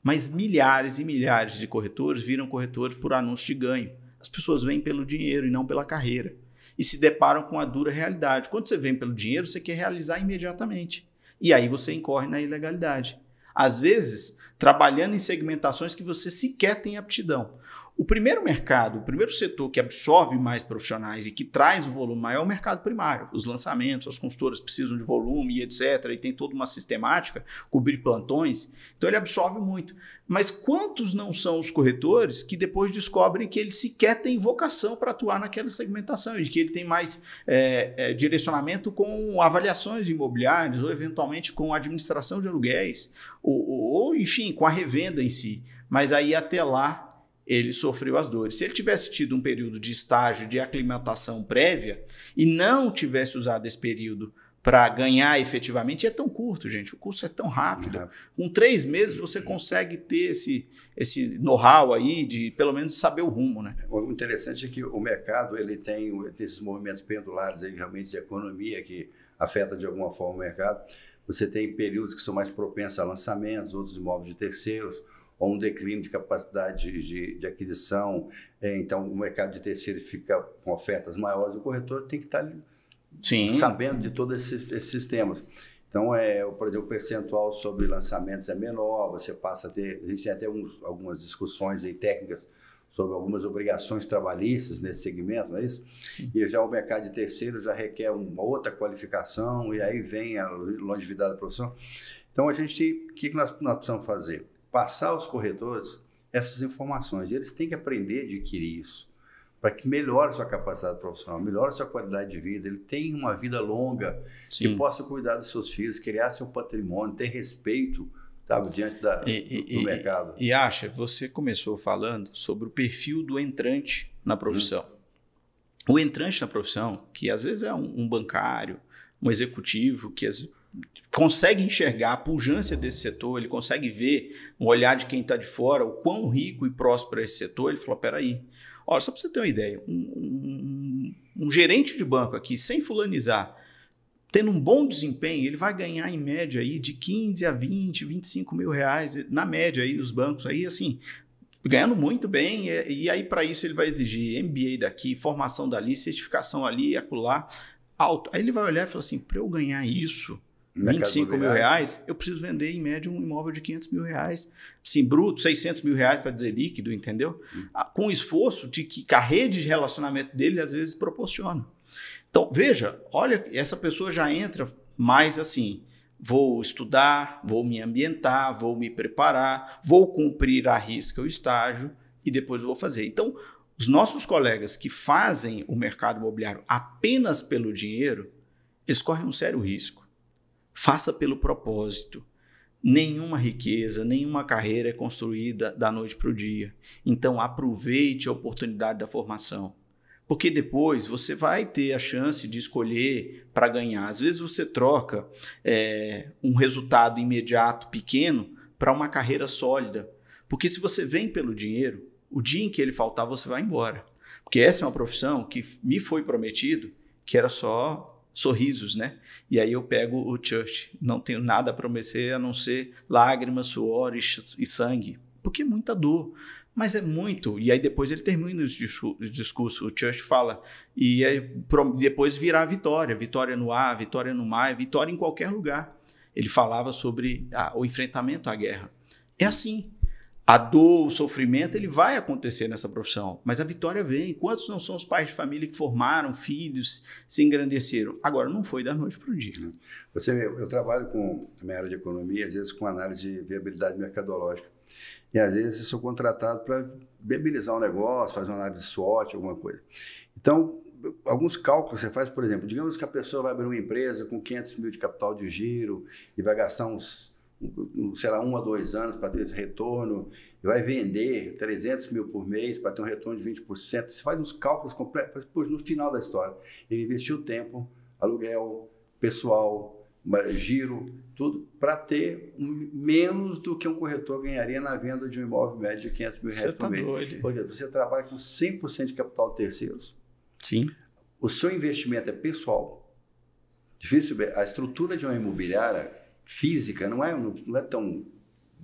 Mas milhares e milhares de corretores viram corretores por anúncio de ganho. As pessoas vêm pelo dinheiro e não pela carreira. E se deparam com a dura realidade. Quando você vem pelo dinheiro, você quer realizar imediatamente. E aí você incorre na ilegalidade. Às vezes, trabalhando em segmentações que você sequer tem aptidão. O primeiro mercado, o primeiro setor que absorve mais profissionais e que traz um volume maior é o mercado primário. Os lançamentos, as consultoras precisam de volume e etc. E tem toda uma sistemática, cobrir plantões. Então ele absorve muito. Mas quantos não são os corretores que depois descobrem que ele sequer tem vocação para atuar naquela segmentação e que ele tem mais direcionamento com avaliações imobiliárias ou eventualmente com administração de aluguéis ou enfim, com a revenda em si. Mas aí até lá ele sofreu as dores. Se ele tivesse tido um período de estágio de aclimatação prévia e não tivesse usado esse período para ganhar efetivamente, é tão curto, gente, o curso é tão rápido. Com 3 meses você consegue ter esse know-how aí de pelo menos saber o rumo, né? O interessante é que o mercado ele tem esses movimentos pendulares aí, realmente de economia que afeta de alguma forma o mercado. Você tem períodos que são mais propensos a lançamentos, outros imóveis de terceiros, ou um declínio de capacidade de aquisição. Então, o mercado de terceiro fica com ofertas maiores. O corretor tem que estar sabendo de todos esses sistemas. Então, por exemplo, o percentual sobre lançamentos é menor, você passa a ter... A gente tem até algumas discussões aí técnicas sobre algumas obrigações trabalhistas nesse segmento, não é isso? E já o mercado de terceiro já requer uma outra qualificação, e aí vem a longevidade da profissão. Então, o que nós precisamos fazer? Passar aos corretores essas informações. Eles têm que aprender a adquirir isso, para que melhore a sua capacidade profissional, melhore a sua qualidade de vida, ele tenha uma vida longa, que possa cuidar dos seus filhos, criar seu patrimônio, ter respeito, sabe, diante do mercado. E Acha, você começou falando sobre o perfil do entrante na profissão. O entrante na profissão, que às vezes é um bancário, um executivo, que consegue enxergar a pujança desse setor, ele consegue ver um olhar de quem está de fora, o quão rico e próspero é esse setor, ele falou, peraí, olha, só para você ter uma ideia, um gerente de banco aqui, sem fulanizar, tendo um bom desempenho, ele vai ganhar em média aí de 15 a 20, 25 mil reais, na média aí nos bancos, aí assim, ganhando muito bem, e aí para isso ele vai exigir MBA daqui, formação dali, certificação ali, acolá, alto. Aí ele vai olhar e falar assim, para eu ganhar isso, 25 mil reais, eu preciso vender em média um imóvel de 500 mil reais, assim, bruto, 600 mil reais para dizer líquido, entendeu? Com o esforço de que a rede de relacionamento dele às vezes proporciona. Então, veja, olha, essa pessoa já entra mais assim, vou estudar, vou me ambientar, vou me preparar, vou cumprir à risca o estágio e depois vou fazer. Então, os nossos colegas que fazem o mercado imobiliário apenas pelo dinheiro, eles correm um sério risco. Faça pelo propósito. Nenhuma riqueza, nenhuma carreira é construída da noite para o dia. Então, aproveite a oportunidade da formação. Porque depois você vai ter a chance de escolher para ganhar. Às vezes você troca um resultado imediato pequeno para uma carreira sólida. Porque se você vem pelo dinheiro, o dia em que ele faltar, você vai embora. Porque essa é uma profissão que me foi prometido que era só sorrisos, né? E aí eu pego o Church. Não tenho nada a prometer a não ser lágrimas, suor e sangue. Porque é muita dor. Mas é muito. E aí depois ele termina o discurso. O Church fala. E aí, depois virá a vitória. Vitória no ar, vitória no mar, vitória em qualquer lugar. Ele falava sobre o enfrentamento à guerra. É assim. A dor, o sofrimento, ele vai acontecer nessa profissão, mas a vitória vem. Quantos não são os pais de família que formaram filhos, se engrandeceram? Agora, não foi da noite para o dia. Eu trabalho com a minha área de economia, às vezes com análise de viabilidade mercadológica. E às vezes eu sou contratado para viabilizar um negócio, fazer uma análise de SWOT, alguma coisa. Então, alguns cálculos você faz, por exemplo, digamos que a pessoa vai abrir uma empresa com 500 mil de capital de giro e vai gastar sei lá, 1 a 2 anos para ter esse retorno, e vai vender 300 mil por mês para ter um retorno de 20%. Você faz uns cálculos completos, no final da história, ele investiu tempo, aluguel, pessoal, giro, tudo, para ter menos do que um corretor ganharia na venda de um imóvel médio de 500 mil reais por mês. Doido. Você trabalha com 100% de capital de terceiros. Sim. O seu investimento é pessoal. Difícil ver. A estrutura de uma imobiliária física não é tão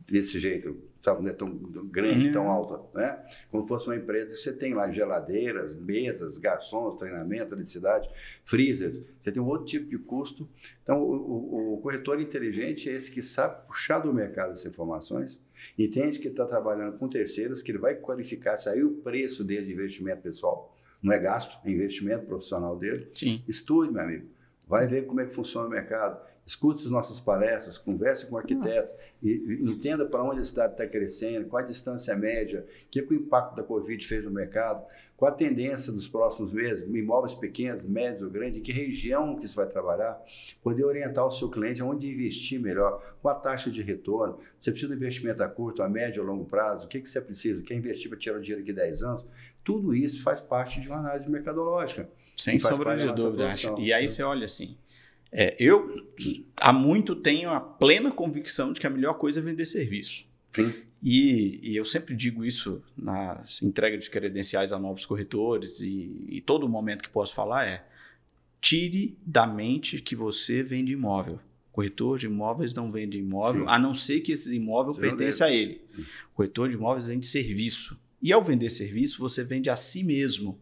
desse jeito. sabe, não é tão grande, tão alta, né? Como se fosse uma empresa, você tem lá geladeiras, mesas, garçons, treinamento, eletricidade, freezers, você tem um outro tipo de custo. Então, o corretor inteligente é esse que sabe puxar do mercado essas informações, entende que está trabalhando com terceiros, que ele vai qualificar, sair o preço dele de investimento pessoal, não é gasto, é investimento profissional dele. Sim. Estude, meu amigo. Vai ver como é que funciona o mercado, escute as nossas palestras, converse com arquitetos, e entenda para onde a cidade está crescendo, qual a distância média, o que o impacto da Covid fez no mercado, qual a tendência dos próximos meses, imóveis pequenos, médios ou grandes, em que região que isso vai trabalhar, poder orientar o seu cliente aonde investir melhor, qual a taxa de retorno, você precisa de investimento a curto, a médio ou longo prazo, o que você precisa, quer investir para tirar o dinheiro daqui 10 anos, tudo isso faz parte de uma análise mercadológica. Sem sombra de dúvida. E aí você olha assim, eu há muito tenho a plena convicção de que a melhor coisa é vender serviço. Sim. E eu sempre digo isso na entrega de credenciais a novos corretores e todo momento que posso falar tire da mente que você vende imóvel. Corretor de imóveis não vende imóvel, a não ser que esse imóvel pertença a ele. Corretor de imóveis vende serviço. E ao vender serviço, você vende a si mesmo.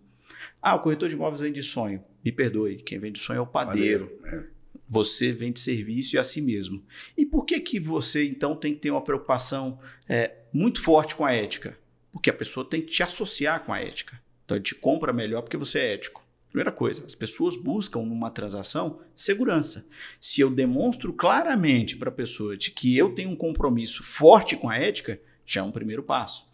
O corretor de imóveis vende sonho. Me perdoe, quem vende sonho é o padeiro. Você vende serviço e a si mesmo. E por que você, então, tem que ter uma preocupação muito forte com a ética? Porque a pessoa tem que te associar com a ética. Então, ele te compra melhor porque você é ético. Primeira coisa, as pessoas buscam numa transação segurança. Se eu demonstro claramente para a pessoa de que eu tenho um compromisso forte com a ética, já é um primeiro passo.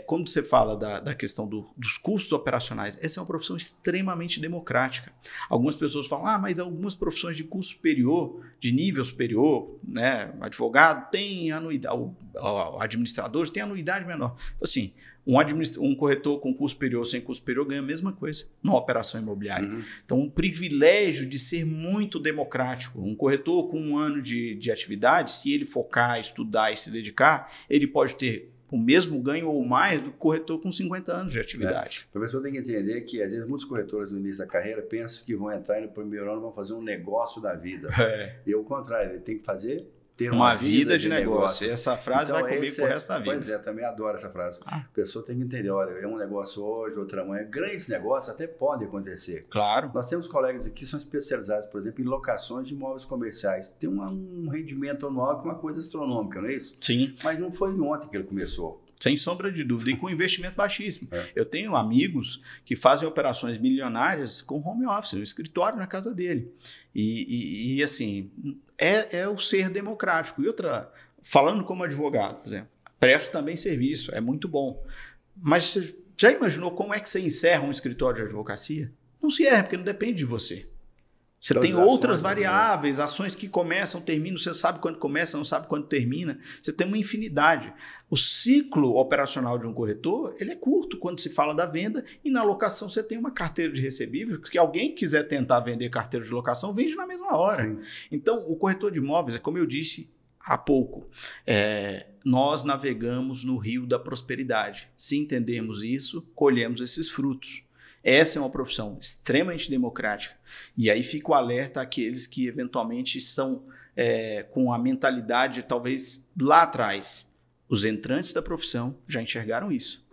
Quando você fala da questão dos custos operacionais, essa é uma profissão extremamente democrática. Algumas pessoas falam, mas algumas profissões de custo superior, de nível superior, né? O advogado tem anuidade, o administrador tem anuidade menor. Assim, um corretor com custo superior ou sem custo superior ganha a mesma coisa numa operação imobiliária. Então, um privilégio de ser muito democrático. Um corretor com 1 ano de atividade, se ele focar, estudar e se dedicar, ele pode ter o mesmo ganho ou mais do corretor com 50 anos de atividade. A pessoa tem que entender que, às vezes, muitos corretores no início da carreira pensam que vão entrar e no primeiro ano vão fazer um negócio da vida. E ao contrário, ele tem que ter uma vida de negócio. Essa frase então, vai comigo pro resto da vida. Pois também adoro essa frase. A pessoa tem que entender, olha, é um negócio hoje, outro amanhã. Grandes negócios até podem acontecer. Claro. Nós temos colegas aqui que são especializados, por exemplo, em locações de imóveis comerciais. Tem um rendimento anual que é uma coisa astronômica, não é isso? Sim. Mas não foi ontem que ele começou. Sem sombra de dúvida. E com investimento baixíssimo. Eu tenho amigos que fazem operações milionárias com home office, no escritório na casa dele. E assim, é o ser democrático. E outra, falando como advogado, por exemplo, presto também serviço, é muito bom. Mas você já imaginou como é que você encerra um escritório de advocacia? Não se erra, porque não depende de você. Você tem outras variáveis, ações que começam, terminam, você sabe quando começa, não sabe quando termina. Você tem uma infinidade. O ciclo operacional de um corretor, ele é curto quando se fala da venda, e na locação você tem uma carteira de recebíveis, que alguém quiser tentar vender carteira de locação, vende na mesma hora. Sim. Então, o corretor de imóveis, como eu disse há pouco, nós navegamos no rio da prosperidade. Se entendermos isso, colhemos esses frutos. Essa é uma profissão extremamente democrática. E aí fica o alerta àqueles que eventualmente estão com a mentalidade, talvez lá atrás. Os entrantes da profissão já enxergaram isso.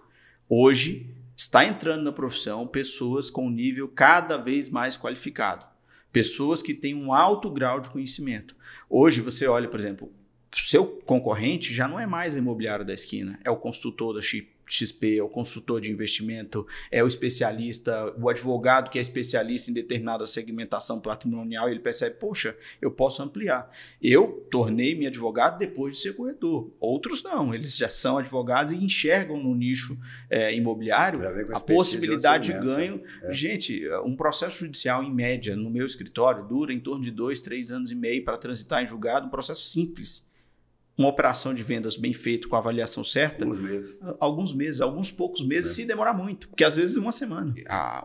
Hoje, está entrando na profissão pessoas com um nível cada vez mais qualificado. Pessoas que têm um alto grau de conhecimento. Hoje, você olha, por exemplo, o seu concorrente já não é mais a imobiliária da esquina, é o construtor da XP, é o consultor de investimento, é o especialista, o advogado que é especialista em determinada segmentação patrimonial, ele percebe, poxa, eu posso ampliar. Eu tornei-me advogado depois de ser corretor. Outros não, eles já são advogados e enxergam no nicho imobiliário a possibilidade de ganho. Gente, um processo judicial, em média, no meu escritório, dura em torno de 2, 3 anos e meio para transitar em julgado, um processo simples. Uma operação de vendas bem feita, com a avaliação certa, alguns poucos meses, se demorar muito, porque às vezes 1 semana.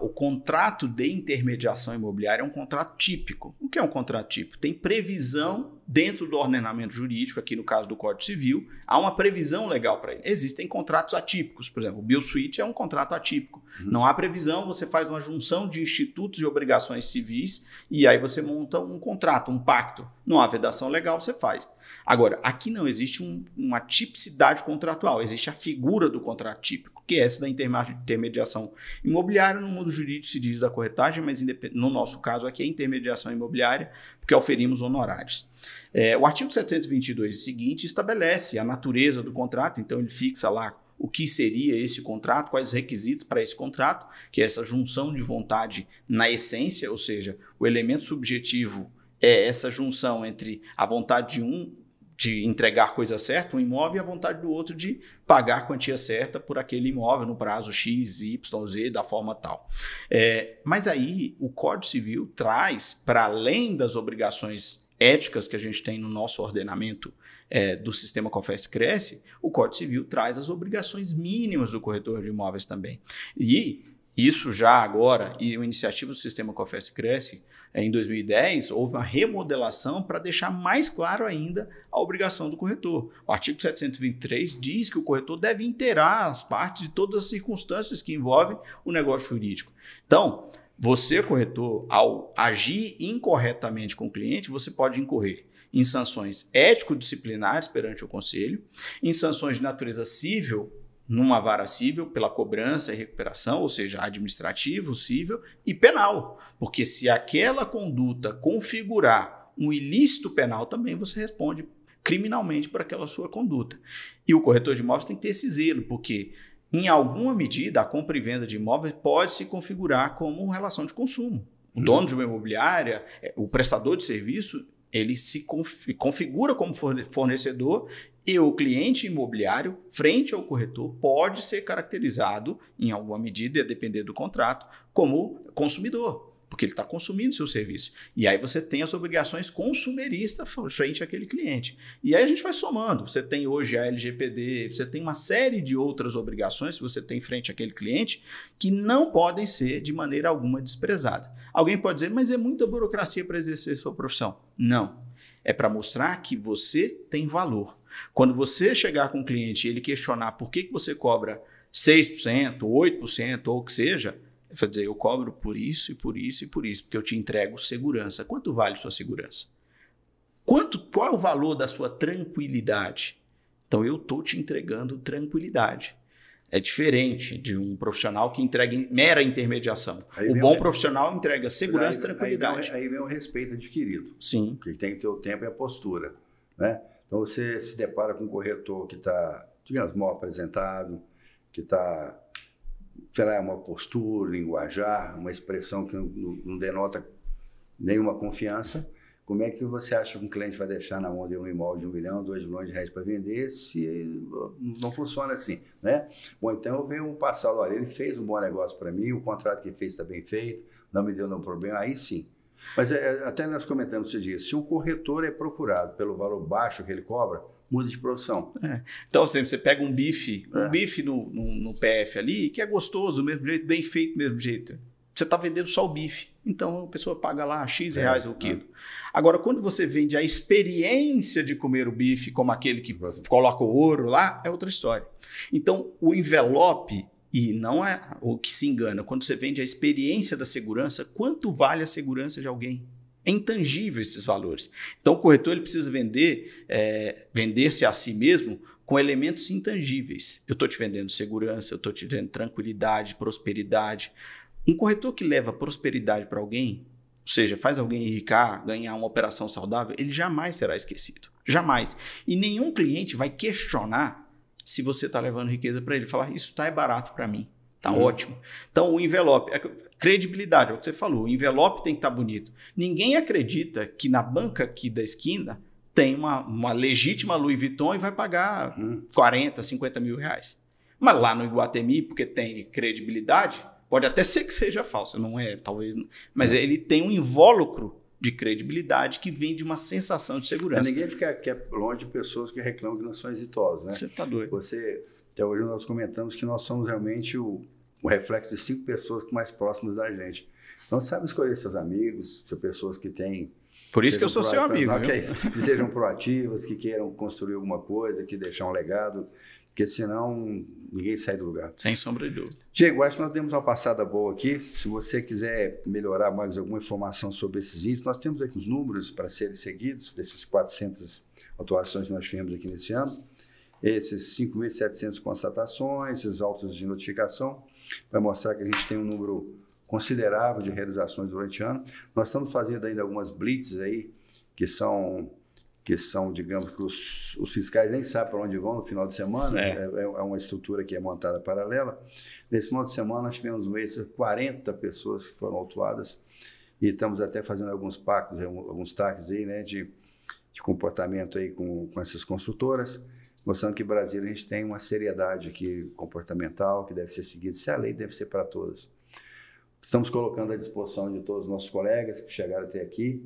O contrato de intermediação imobiliária é um contrato típico. O que é um contrato típico? Tem previsão dentro do ordenamento jurídico, aqui no caso do Código Civil, há uma previsão legal para ele. Existem contratos atípicos, por exemplo, o BioSuite é um contrato atípico. Não há previsão, você faz uma junção de institutos e obrigações civis e aí você monta um contrato, um pacto. Não há vedação legal, você faz. Agora, aqui não existe uma tipicidade contratual, existe a figura do contrato típico, que é essa da intermediação imobiliária. No mundo jurídico se diz da corretagem, mas no nosso caso aqui é intermediação imobiliária, porque oferimos honorários. O artigo 722 e seguinte estabelece a natureza do contrato, então ele fixa lá o que seria esse contrato, quais os requisitos para esse contrato, que é essa junção de vontade na essência, ou seja, o elemento subjetivo é essa junção entre a vontade de um de entregar coisa certa, um imóvel, e a vontade do outro de pagar a quantia certa por aquele imóvel no prazo X, Y, Z, da forma tal. Mas aí o Código Civil traz, para além das obrigações éticas que a gente tem no nosso ordenamento do sistema COFES-Cresce, o Código Civil traz as obrigações mínimas do corretor de imóveis também. E isso já agora, e uma iniciativa do sistema COFES-Cresce, em 2010, houve uma remodelação para deixar mais claro ainda a obrigação do corretor. O artigo 723 diz que o corretor deve inteirar as partes de todas as circunstâncias que envolvem o negócio jurídico. Então, você, corretor, ao agir incorretamente com o cliente, você pode incorrer em sanções ético-disciplinares perante o conselho, em sanções de natureza civil, numa vara civil, pela cobrança e recuperação, ou seja, administrativo, civil e penal. Porque se aquela conduta configurar um ilícito penal, também você responde criminalmente por aquela sua conduta. E o corretor de imóveis tem que ter esse zelo, porque em alguma medida a compra e venda de imóveis pode se configurar como relação de consumo. O dono de uma imobiliária, o prestador de serviço, ele se configura como fornecedor e o cliente imobiliário, frente ao corretor, pode ser caracterizado, em alguma medida, a depender do contrato, como consumidor, porque ele está consumindo seu serviço. E aí você tem as obrigações consumeristas frente àquele cliente. E aí a gente vai somando. Você tem hoje a LGPD, você tem uma série de outras obrigações que você tem frente àquele cliente que não podem ser, de maneira alguma, desprezadas. Alguém pode dizer, mas é muita burocracia para exercer sua profissão. Não. É para mostrar que você tem valor. Quando você chegar com o cliente e ele questionar por que você cobra 6%, 8% ou o que seja, vai dizer, eu cobro por isso e por isso e por isso, porque eu te entrego segurança. Quanto vale sua segurança? Qual é o valor da sua tranquilidade? Então, eu estou te entregando tranquilidade. É diferente de um profissional que entrega mera intermediação. O bom profissional entrega segurança e tranquilidade. Aí vem o respeito adquirido. Sim. Que tem que ter o tempo e a postura, né? Então, você se depara com um corretor que está, digamos, mal apresentado, que está, sei lá, uma postura, linguajar, uma expressão que não denota nenhuma confiança. Como é que você acha que um cliente vai deixar na mão de um imóvel de 1 milhão, 2 milhões de reais para vender se não funciona assim, né? Bom, então eu venho passar, olha, ele fez um bom negócio para mim, o contrato que ele fez está bem feito, não me deu nenhum problema, aí sim. Mas até nós comentamos esse dia, se o corretor é procurado pelo valor baixo que ele cobra, muda de profissão. Então, você pega um bife no PF ali, que é gostoso do mesmo jeito, bem feito do mesmo jeito. Você está vendendo só o bife. Então, a pessoa paga lá X reais o quilo. Agora, quando você vende a experiência de comer o bife, como aquele que coloca o ouro lá, é outra história. Então, o envelope, e não é o que se engana, quando você vende a experiência da segurança, quanto vale a segurança de alguém? É intangível esses valores. Então, o corretor ele precisa vender-se a si mesmo com elementos intangíveis. Eu estou te vendendo segurança, eu estou te vendendo tranquilidade, prosperidade. Um corretor que leva prosperidade para alguém, ou seja, faz alguém enricar, ganhar uma operação saudável, ele jamais será esquecido. Jamais. E nenhum cliente vai questionar se você está levando riqueza para ele. Falar, isso é barato para mim. Está ótimo. Então, o envelope, credibilidade, é o que você falou, o envelope tem que estar bonito. Ninguém acredita que na banca aqui da esquina tem uma legítima Louis Vuitton e vai pagar 40, 50 mil reais. Mas lá no Iguatemi, porque tem credibilidade, pode até ser que seja falso, não é, talvez não. Mas ele tem um invólucro de credibilidade que vem de uma sensação de segurança. Ninguém fica longe de pessoas que reclamam que não são exitosas, né? Você está doido. Até hoje nós comentamos que nós somos realmente o reflexo de 5 pessoas mais próximas da gente. Então, você sabe escolher seus amigos, pessoas que têm Por isso que eu sou seu amigo. Não, que sejam proativas, que queiram construir alguma coisa, que deixar um legado, porque senão ninguém sai do lugar. Sem sombra de dúvida. Diego, acho que nós demos uma passada boa aqui. Se você quiser melhorar mais alguma informação sobre esses índices, nós temos aqui os números para serem seguidos, desses 400 atuações que nós tivemos aqui nesse ano. Esses 5.700 constatações, esses autos de notificação, vai mostrar que a gente tem um número considerável de realizações durante o ano. Nós estamos fazendo ainda algumas blitzes aí, que são, digamos, que os fiscais nem sabem para onde vão no final de semana. É uma estrutura que é montada paralela. Nesse final de semana, nós tivemos 40 pessoas que foram autuadas e estamos até fazendo alguns pactos, alguns taques aí, né, de comportamento aí com essas construtoras, mostrando que em Brasília a gente tem uma seriedade aqui comportamental que deve ser seguida. Se a lei deve ser para todas. Estamos colocando à disposição de todos os nossos colegas que chegaram até aqui,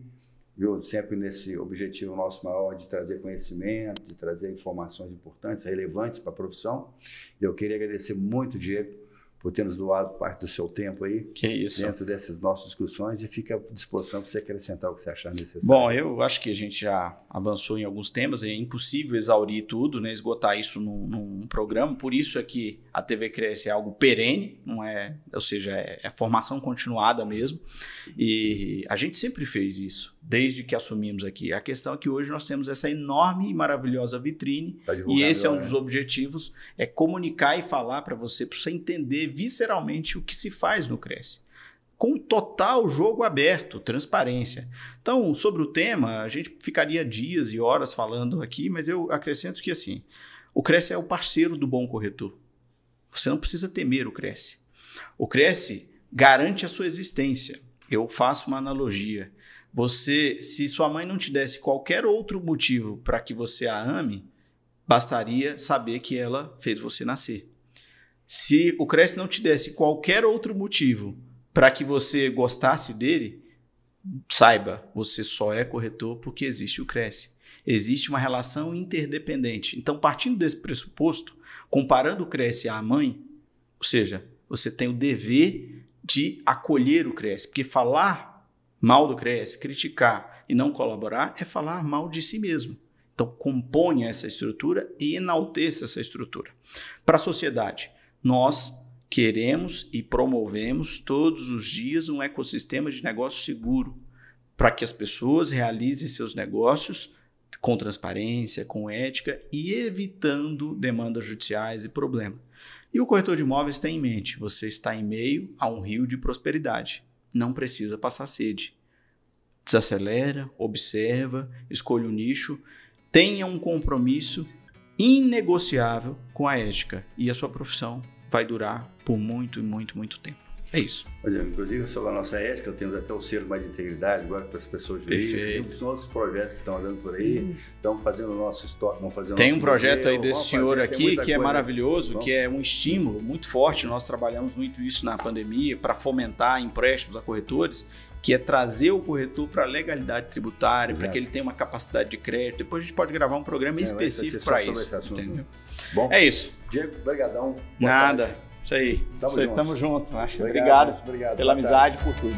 viu? Sempre nesse objetivo nosso maior de trazer conhecimento, de trazer informações importantes, relevantes para a profissão. E eu queria agradecer muito, Diego, por ter nos doado parte do seu tempo aí, que isso, dentro dessas nossas discussões, e fica à disposição para você acrescentar o que você achar necessário. Bom, eu acho que a gente já avançou em alguns temas, é impossível exaurir tudo, né, esgotar isso num programa, por isso é que a TV Cresce é algo perene, não é, ou seja, é formação continuada mesmo, e a gente sempre fez isso, desde que assumimos aqui. A questão é que hoje nós temos essa enorme e maravilhosa vitrine, e esse é um dos objetivos, é comunicar e falar para você entender visceralmente o que se faz no Cresce. Com total jogo aberto, transparência. Então, sobre o tema, a gente ficaria dias e horas falando aqui, mas eu acrescento que assim, o Cresce é o parceiro do bom corretor. Você não precisa temer o Cresce. O Cresce garante a sua existência. Eu faço uma analogia. Se sua mãe não te desse qualquer outro motivo para que você a ame, bastaria saber que ela fez você nascer. Se o Cresce não te desse qualquer outro motivo para que você gostasse dele, saiba, você só é corretor porque existe o Cresce. Existe uma relação interdependente. Então, partindo desse pressuposto, comparando o Cresce à mãe, ou seja, você tem o dever de acolher o Cresce, porque falar mal do Cresce, criticar e não colaborar é falar mal de si mesmo. Então, componha essa estrutura e enalteça essa estrutura. Para a sociedade, nós queremos e promovemos todos os dias um ecossistema de negócio seguro para que as pessoas realizem seus negócios com transparência, com ética e evitando demandas judiciais e problemas. E o corretor de imóveis tem em mente, você está em meio a um rio de prosperidade. Não precisa passar sede. Desacelera, observa, escolha um nicho, tenha um compromisso inegociável com a ética e a sua profissão vai durar por muito, muito, muito tempo. É isso. Inclusive, sobre a nossa ética, temos até o selo Mais Integridade agora para as pessoas jurídicas. Temos outros projetos que estão andando por aí, estão fazendo o nosso estoque, vão fazer o Tem nosso um projeto museu, aí desse senhor aqui que é maravilhoso, Vamos. que é um estímulo muito forte. Nós trabalhamos muito isso na pandemia para fomentar empréstimos a corretores, que é trazer o corretor para a legalidade tributária, para que ele tenha uma capacidade de crédito. Depois a gente pode gravar um programa específico para isso. Entendeu? Bom, é isso. Diego, brigadão. Nada. Isso aí. Tamo junto. Obrigado pela amizade, por tudo.